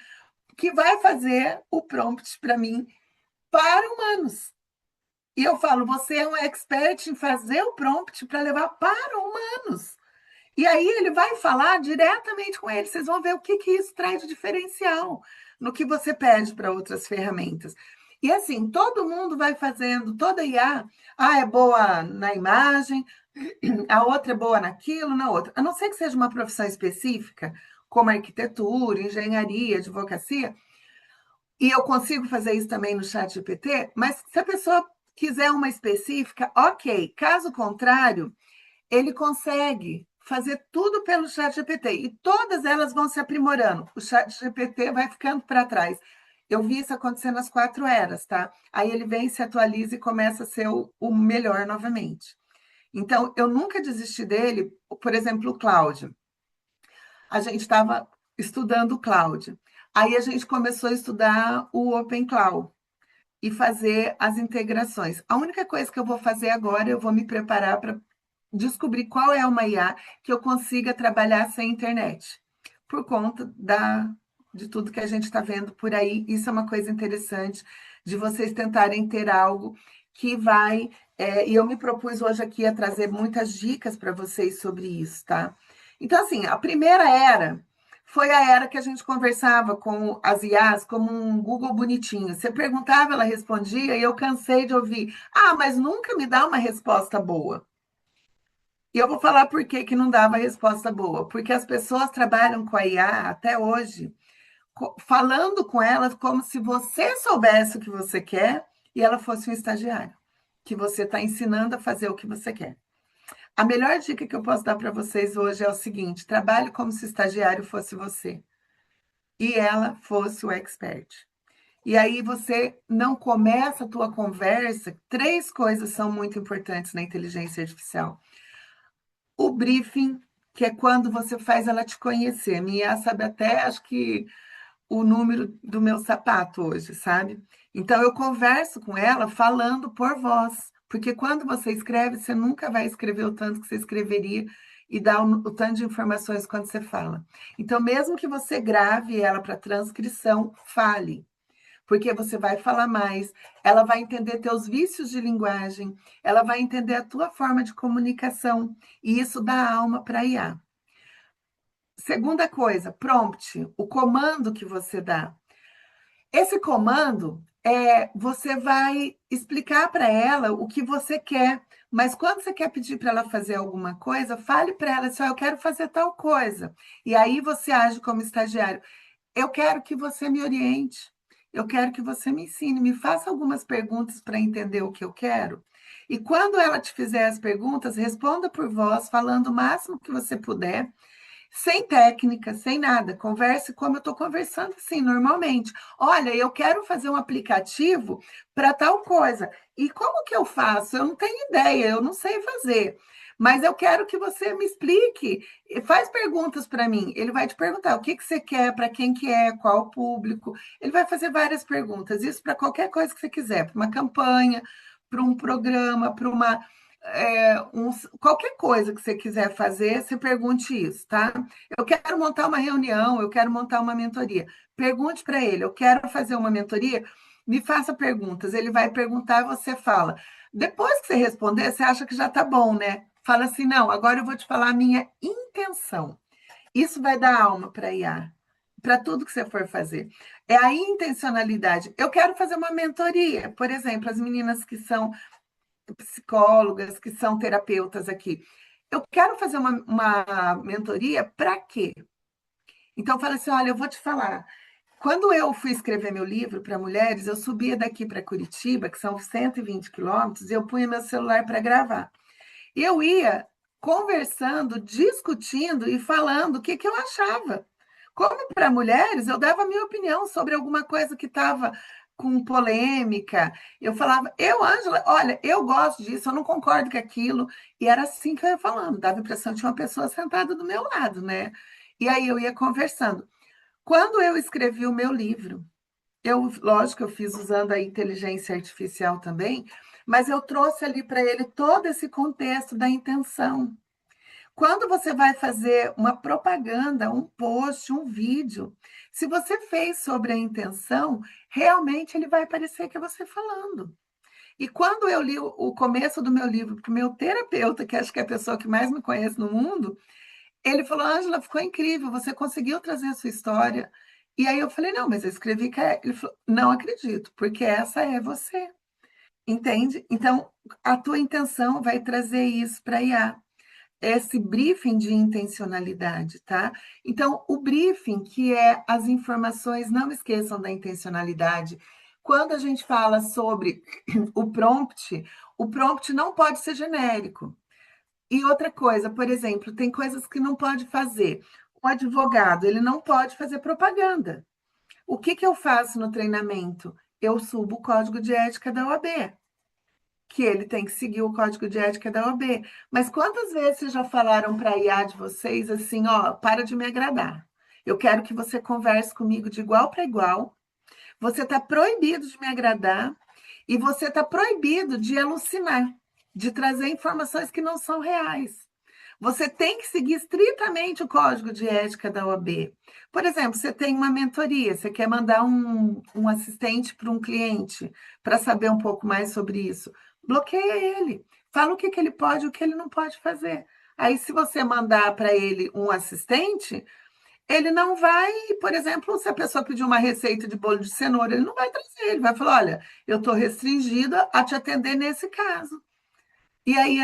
S13: que vai fazer o prompt para mim para humanos. E eu falo, você é um expert em fazer o prompt para levar para humanos. E aí ele vai falar diretamente com ele. Vocês vão ver o que isso traz de diferencial no que você pede para outras ferramentas. E assim, todo mundo vai fazendo, toda IA, é boa na imagem, a outra é boa naquilo, na outra. A não ser que seja uma profissão específica, como arquitetura, engenharia, advocacia, e eu consigo fazer isso também no chat GPT, mas se a pessoa quiser uma específica, ok. Caso contrário, ele consegue fazer tudo pelo ChatGPT, e todas elas vão se aprimorando. O ChatGPT vai ficando para trás. Eu vi isso acontecer nas 4 eras, tá? Aí ele vem, se atualiza e começa a ser o melhor novamente. Então, eu nunca desisti dele. Por exemplo, o Cláudio. A gente estava estudando o Cloud. Aí a gente começou a estudar o Open Cloud e fazer as integrações. A única coisa que eu vou fazer agora, eu vou me preparar para descobrir qual é uma IA que eu consiga trabalhar sem internet, por conta de tudo que a gente está vendo por aí. Isso é uma coisa interessante de vocês tentarem ter algo que vai. E eu me propus hoje aqui a trazer muitas dicas para vocês sobre isso, tá? Então, assim, a primeira era foi a era que a gente conversava com as IAs como um Google bonitinho. Você perguntava, ela respondia, e eu cansei de ouvir: ah, mas nunca me dá uma resposta boa. E eu vou falar por que que não dava resposta boa. Porque as pessoas trabalham com a IA até hoje, falando com ela como se você soubesse o que você quer e ela fosse um estagiário, que você está ensinando a fazer o que você quer. A melhor dica que eu posso dar para vocês hoje é o seguinte: trabalhe como se o estagiário fosse você e ela fosse o expert. E aí você não começa a tua conversa. 3 coisas são muito importantes na inteligência artificial. O briefing, que é quando você faz ela te conhecer. Minha IA sabe até, acho que, o número do meu sapato hoje, sabe? Então, eu converso com ela falando por voz, porque quando você escreve, você nunca vai escrever o tanto que você escreveria e dar o tanto de informações quando você fala. Então, mesmo que você grave ela para transcrição, fale, porque você vai falar mais, ela vai entender teus vícios de linguagem, ela vai entender a tua forma de comunicação, e isso dá alma para a IA. Segunda coisa, prompt, o comando que você dá. Esse comando, você vai explicar para ela o que você quer, mas quando você quer pedir para ela fazer alguma coisa, fale para ela assim: eu quero fazer tal coisa. E aí você age como estagiário. Eu quero que você me oriente, eu quero que você me ensine, me faça algumas perguntas para entender o que eu quero. E quando ela te fizer as perguntas, responda por voz, falando o máximo que você puder, sem técnica, sem nada. Converse como eu estou conversando, assim, normalmente. Olha, eu quero fazer um aplicativo para tal coisa. E como que eu faço? Eu não tenho ideia, eu não sei fazer. Mas eu quero que você me explique. Faz perguntas para mim. Ele vai te perguntar o que você quer, para quem que é, qual o público. Ele vai fazer várias perguntas. Isso para qualquer coisa que você quiser, para uma campanha, para um programa, para uma qualquer coisa que você quiser fazer, você pergunte isso, tá? Eu quero montar uma reunião, eu quero montar uma mentoria. Pergunte para ele: eu quero fazer uma mentoria, me faça perguntas. Ele vai perguntar, você fala. Depois que você responder, você acha que já está bom, né? Fala assim: não, agora eu vou te falar a minha intenção. Isso vai dar alma para a IA, para tudo que você for fazer. É a intencionalidade. Eu quero fazer uma mentoria, por exemplo, as meninas que são psicólogas, que são terapeutas aqui. Eu quero fazer uma mentoria para quê? Então, fala assim: olha, eu vou te falar. Quando eu fui escrever meu livro para mulheres, eu subia daqui para Curitiba, que são 120 quilômetros, e eu punha meu celular para gravar. Eu ia conversando, discutindo e falando o que eu achava. Como para mulheres, eu dava a minha opinião sobre alguma coisa que estava com polêmica. Eu falava: Ângela, olha, eu gosto disso, eu não concordo com aquilo. E era assim que eu ia falando, dava a impressão que tinha uma pessoa sentada do meu lado, né? E aí eu ia conversando. Quando eu escrevi o meu livro, lógico, eu fiz usando a inteligência artificial também, mas eu trouxe ali para ele todo esse contexto da intenção. Quando você vai fazer uma propaganda, um post, um vídeo, se você fez sobre a intenção, realmente ele vai parecer que é você falando. E quando eu li o começo do meu livro para o meu terapeuta, que acho que é a pessoa que mais me conhece no mundo, ele falou: Ângela, ficou incrível, você conseguiu trazer a sua história. E aí eu falei: não, mas eu escrevi que é. Ele falou: não acredito, porque essa é você. Entende? Então, a tua intenção vai trazer isso para a IA. Esse briefing de intencionalidade, tá? Então, o briefing, que é as informações, não esqueçam da intencionalidade. Quando a gente fala sobre o prompt não pode ser genérico. E outra coisa, por exemplo, tem coisas que não pode fazer. O advogado, ele não pode fazer propaganda. O que eu faço no treinamento? Eu subo o código de ética da OAB, que ele tem que seguir o código de ética da OAB. Mas quantas vezes vocês já falaram para a IA de vocês assim, ó, para de me agradar. Eu quero que você converse comigo de igual para igual. Você está proibido de me agradar e você está proibido de alucinar, de trazer informações que não são reais. Você tem que seguir estritamente o código de ética da OAB. Por exemplo, você tem uma mentoria, você quer mandar um assistente para um cliente para saber um pouco mais sobre isso. Bloqueia ele. Fala o que ele pode e o que ele não pode fazer. Aí, se você mandar para ele um assistente, ele não vai, por exemplo, se a pessoa pedir uma receita de bolo de cenoura, ele não vai trazer, ele vai falar: olha, eu estou restringido a te atender nesse caso. E aí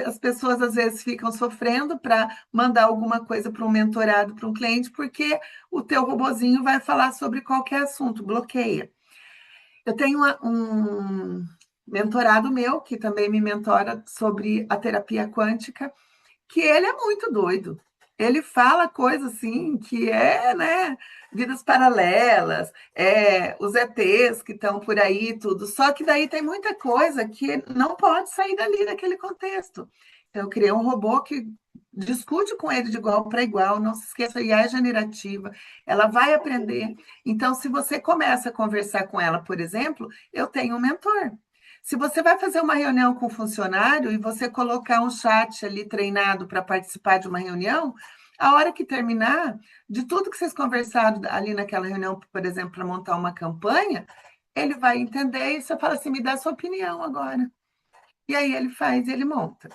S13: as pessoas às vezes ficam sofrendo para mandar alguma coisa para um mentorado, para um cliente, porque o teu robozinho vai falar sobre qualquer assunto, bloqueia. Eu tenho um mentorado meu, que também me mentora sobre a terapia quântica, que ele é muito doido. Ele fala coisas assim que né, vidas paralelas, os ETs que estão por aí, tudo. Só que daí tem muita coisa que não pode sair dali daquele contexto. Então, eu criei um robô que discute com ele de igual para igual, não se esqueça, a IA é generativa, ela vai aprender. Então, se você começa a conversar com ela, por exemplo, eu tenho um mentor. Se você vai fazer uma reunião com um funcionário e você colocar um chat ali treinado para participar de uma reunião, a hora que terminar, de tudo que vocês conversaram ali naquela reunião, por exemplo, para montar uma campanha, ele vai entender e você fala assim: me dá sua opinião agora. E aí ele faz, ele monta.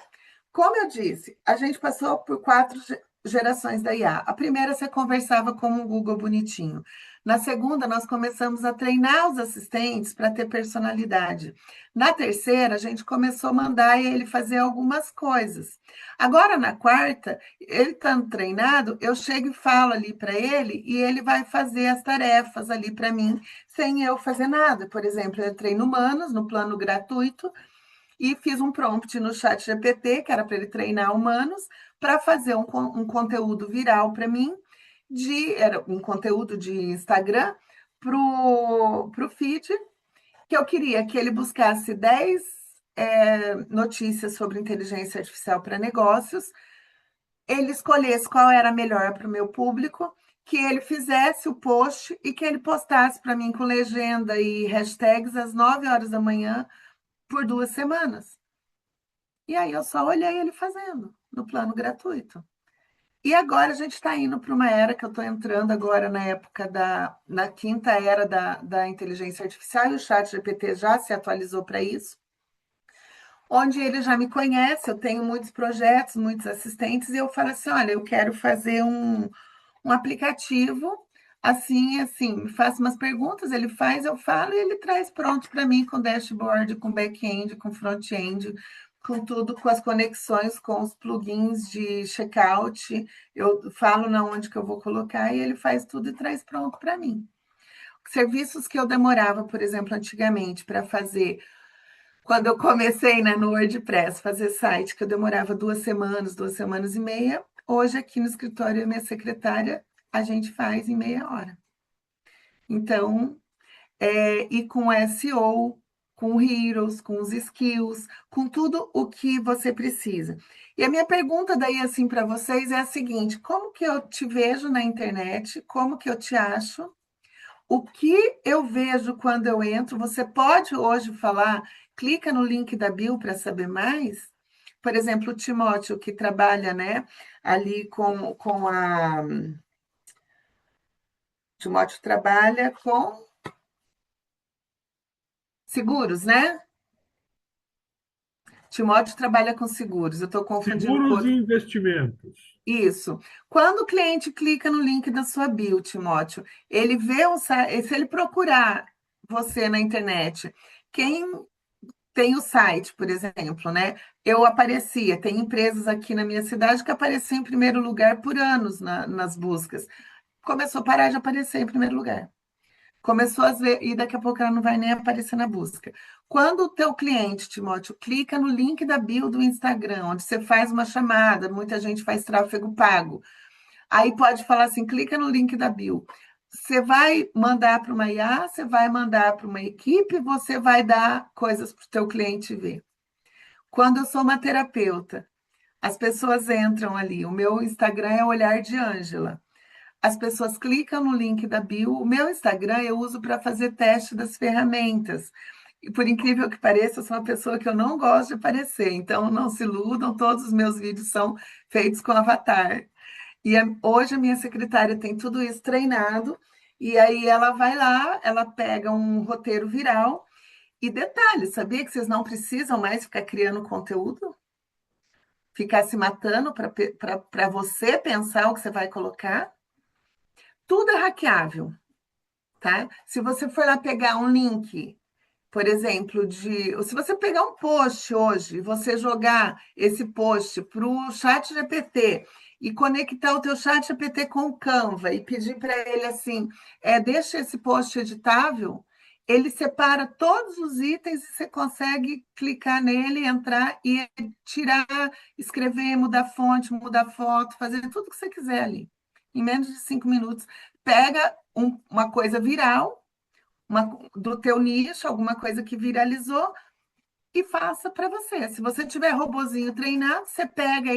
S13: Como eu disse, a gente passou por 4 gerações da IA. A primeira, você conversava com um Google bonitinho. Na segunda, nós começamos a treinar os assistentes para ter personalidade. Na terceira, a gente começou a mandar ele fazer algumas coisas. Agora, na quarta, ele estando treinado, eu chego e falo ali para ele e ele vai fazer as tarefas ali para mim, sem eu fazer nada. Por exemplo, eu treino humanos no plano gratuito, e fiz um prompt no chat GPT, que era para ele treinar humanos, para fazer um conteúdo viral para mim, era um conteúdo de Instagram para o feed, que eu queria que ele buscasse 10 notícias sobre inteligência artificial para negócios, ele escolhesse qual era melhor para o meu público, que ele fizesse o post e que ele postasse para mim com legenda e hashtags às 9 horas da manhã, por 2 semanas. E aí eu só olhei ele fazendo, no plano gratuito. E agora a gente está indo para uma era que eu estou entrando agora na época na quinta era da inteligência artificial, e o chat GPT já se atualizou para isso, onde ele já me conhece, eu tenho muitos projetos, muitos assistentes, e eu falo assim: olha, eu quero fazer um aplicativo assim, assim, me faça umas perguntas, ele faz, eu falo, e ele traz pronto para mim, com dashboard, com back-end, com front-end, com tudo, com as conexões, com os plugins de checkout. Eu falo na onde que eu vou colocar e ele faz tudo e traz pronto para mim. Serviços que eu demorava, por exemplo, antigamente, para fazer, quando eu comecei, né, no WordPress, fazer site, que eu demorava 2 semanas e meia, hoje aqui no escritório, minha secretária, a gente faz em meia hora. Então, e com SEO, com Heroes, com os skills, com tudo o que você precisa. E a minha pergunta daí, assim, para vocês é a seguinte: como que eu te vejo na internet? Como que eu te acho? O que eu vejo quando eu entro? Você pode hoje falar, clica no link da bio para saber mais? Por exemplo, o Timóteo, que trabalha, né, ali com a... Timóteo trabalha com seguros, né? Timóteo trabalha com seguros. Eu estou confundindo com
S2: Seguros e
S13: outro.
S2: investimentos.
S13: Isso. Quando o cliente clica no link da sua bio, Timóteo, ele vê se ele procurar você na internet, quem tem o site, por exemplo, né? Eu aparecia, tem empresas aqui na minha cidade que apareciam em primeiro lugar por anos nas buscas. Começou a parar de aparecer em primeiro lugar. Começou a ver, e daqui a pouco ela não vai nem aparecer na busca. Quando o teu cliente, Timóteo, clica no link da bio do Instagram, onde você faz uma chamada, muita gente faz tráfego pago, aí pode falar assim, clica no link da bio. Você vai mandar para uma IA, você vai mandar para uma equipe, você vai dar coisas para o teu cliente ver. Quando eu sou uma terapeuta, as pessoas entram ali, o meu Instagram é Olhar de Ângela. As pessoas clicam no link da bio. O meu Instagram eu uso para fazer teste das ferramentas. E por incrível que pareça, eu sou uma pessoa que eu não gosto de aparecer, então não se iludam, todos os meus vídeos são feitos com avatar. E hoje a minha secretária tem tudo isso treinado, e aí ela vai lá, ela pega um roteiro viral, e detalhe, sabia que vocês não precisam mais ficar criando conteúdo? Ficar se matando para você pensar o que você vai colocar? Tudo é hackeável, tá? Se você for lá pegar um link, por exemplo, se você pegar um post hoje e você jogar esse post para o chat GPT e conectar o teu chat GPT com o Canva e pedir para ele assim, deixa esse post editável, ele separa todos os itens e você consegue clicar nele, entrar e tirar, escrever, mudar fonte, mudar foto, fazer tudo que você quiser ali. Em menos de 5 minutos. Pega uma coisa viral, do teu nicho, alguma coisa que viralizou, e faça para você. Se você tiver robozinho treinado, você pega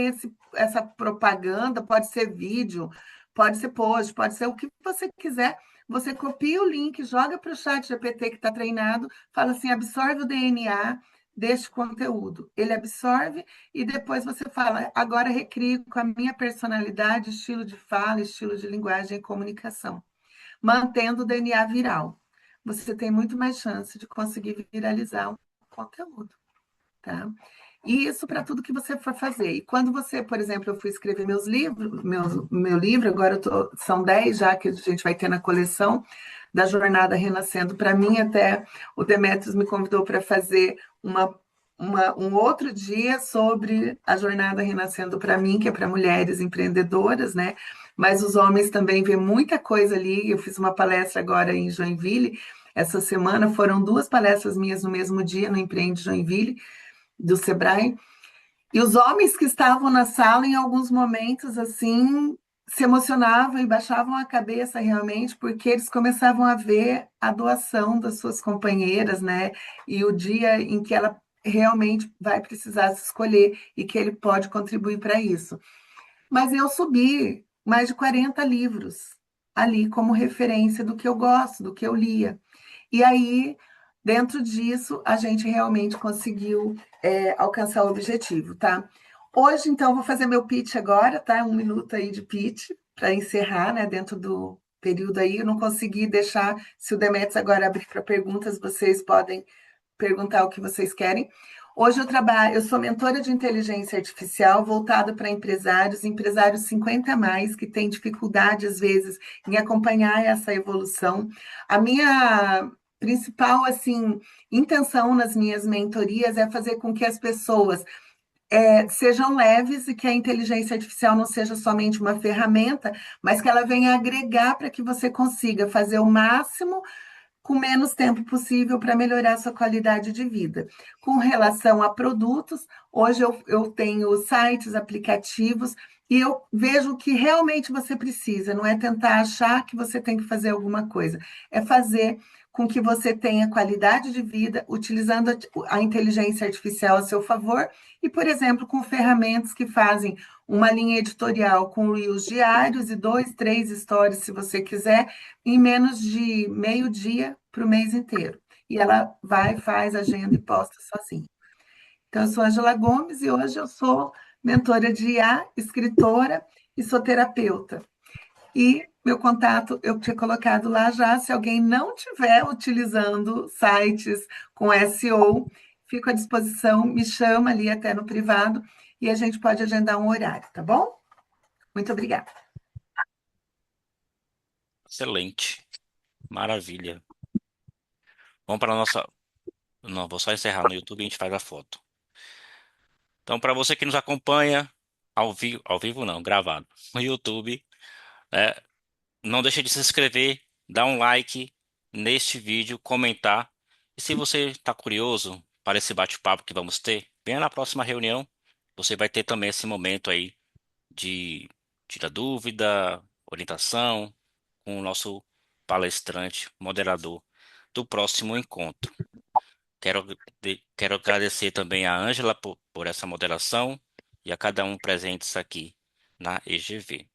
S13: essa propaganda, pode ser vídeo, pode ser post, pode ser o que você quiser. Você copia o link, joga para o chat GPT que está treinado, fala assim, absorve o DNA deste conteúdo. Ele absorve e depois você fala, agora recrio com a minha personalidade, estilo de fala, estilo de linguagem e comunicação, mantendo o DNA viral. Você tem muito mais chance de conseguir viralizar um conteúdo, tá? E isso para tudo que você for fazer. E quando você, por exemplo, eu fui escrever meus livros, meu livro, agora são 10 já que a gente vai ter na coleção da Jornada Renascendo. Para mim, até o Demetrios me convidou para fazer um outro dia sobre a Jornada Renascendo para mim, que é para mulheres empreendedoras, né? Mas os homens também vêem muita coisa ali. Eu fiz uma palestra agora em Joinville. Essa semana foram 2 palestras minhas no mesmo dia, no Empreende Joinville, do Sebrae, e os homens que estavam na sala, em alguns momentos, assim, se emocionavam e baixavam a cabeça realmente, porque eles começavam a ver a doação das suas companheiras, né? E o dia em que ela realmente vai precisar se escolher e que ele pode contribuir para isso. Mas eu subi mais de 40 livros ali como referência do que eu gosto, do que eu lia. E aí, dentro disso, a gente realmente conseguiu alcançar o objetivo, tá? Hoje, então, vou fazer meu pitch agora, tá? 1 minuto aí de pitch para encerrar, né? Dentro do período aí, eu não consegui deixar, se o Demetrios agora abrir para perguntas, vocês podem perguntar o que vocês querem. Hoje eu sou mentora de inteligência artificial voltada para empresários 50 a mais, que têm dificuldade, às vezes, em acompanhar essa evolução. A minha principal, assim, intenção nas minhas mentorias é fazer com que as pessoas sejam leves e que a inteligência artificial não seja somente uma ferramenta, mas que ela venha agregar para que você consiga fazer o máximo com menos tempo possível para melhorar a sua qualidade de vida. Com relação a produtos, hoje eu tenho sites, aplicativos, e eu vejo o que realmente você precisa, não é tentar achar que você tem que fazer alguma coisa, é fazer com que você tenha qualidade de vida, utilizando a inteligência artificial a seu favor, e, por exemplo, com ferramentas que fazem uma linha editorial com reels diários e 2, 3 stories, se você quiser, em menos de meio dia para o mês inteiro. E ela vai, faz agenda e posta sozinha. Então, eu sou Angela Gomes e hoje eu sou mentora de IA, escritora e sou terapeuta. E meu contato eu tinha colocado lá já, se alguém não estiver utilizando sites com SEO, fico à disposição, me chama ali até no privado e a gente pode agendar um horário, tá bom? Muito obrigada.
S1: Excelente. Maravilha. Vamos para a nossa. Não, vou só encerrar no YouTube e a gente faz a foto. Então, para você que nos acompanha ao vivo não, gravado, no YouTube, né, não deixe de se inscrever, dá um like, neste vídeo, comentar. E se você está curioso para esse bate-papo que vamos ter, venha na próxima reunião. Você vai ter também esse momento aí de tirar dúvida, orientação com o nosso palestrante, moderador do próximo encontro. Quero, quero agradecer também a Ângela por essa moderação e a cada um presentes aqui na EGV.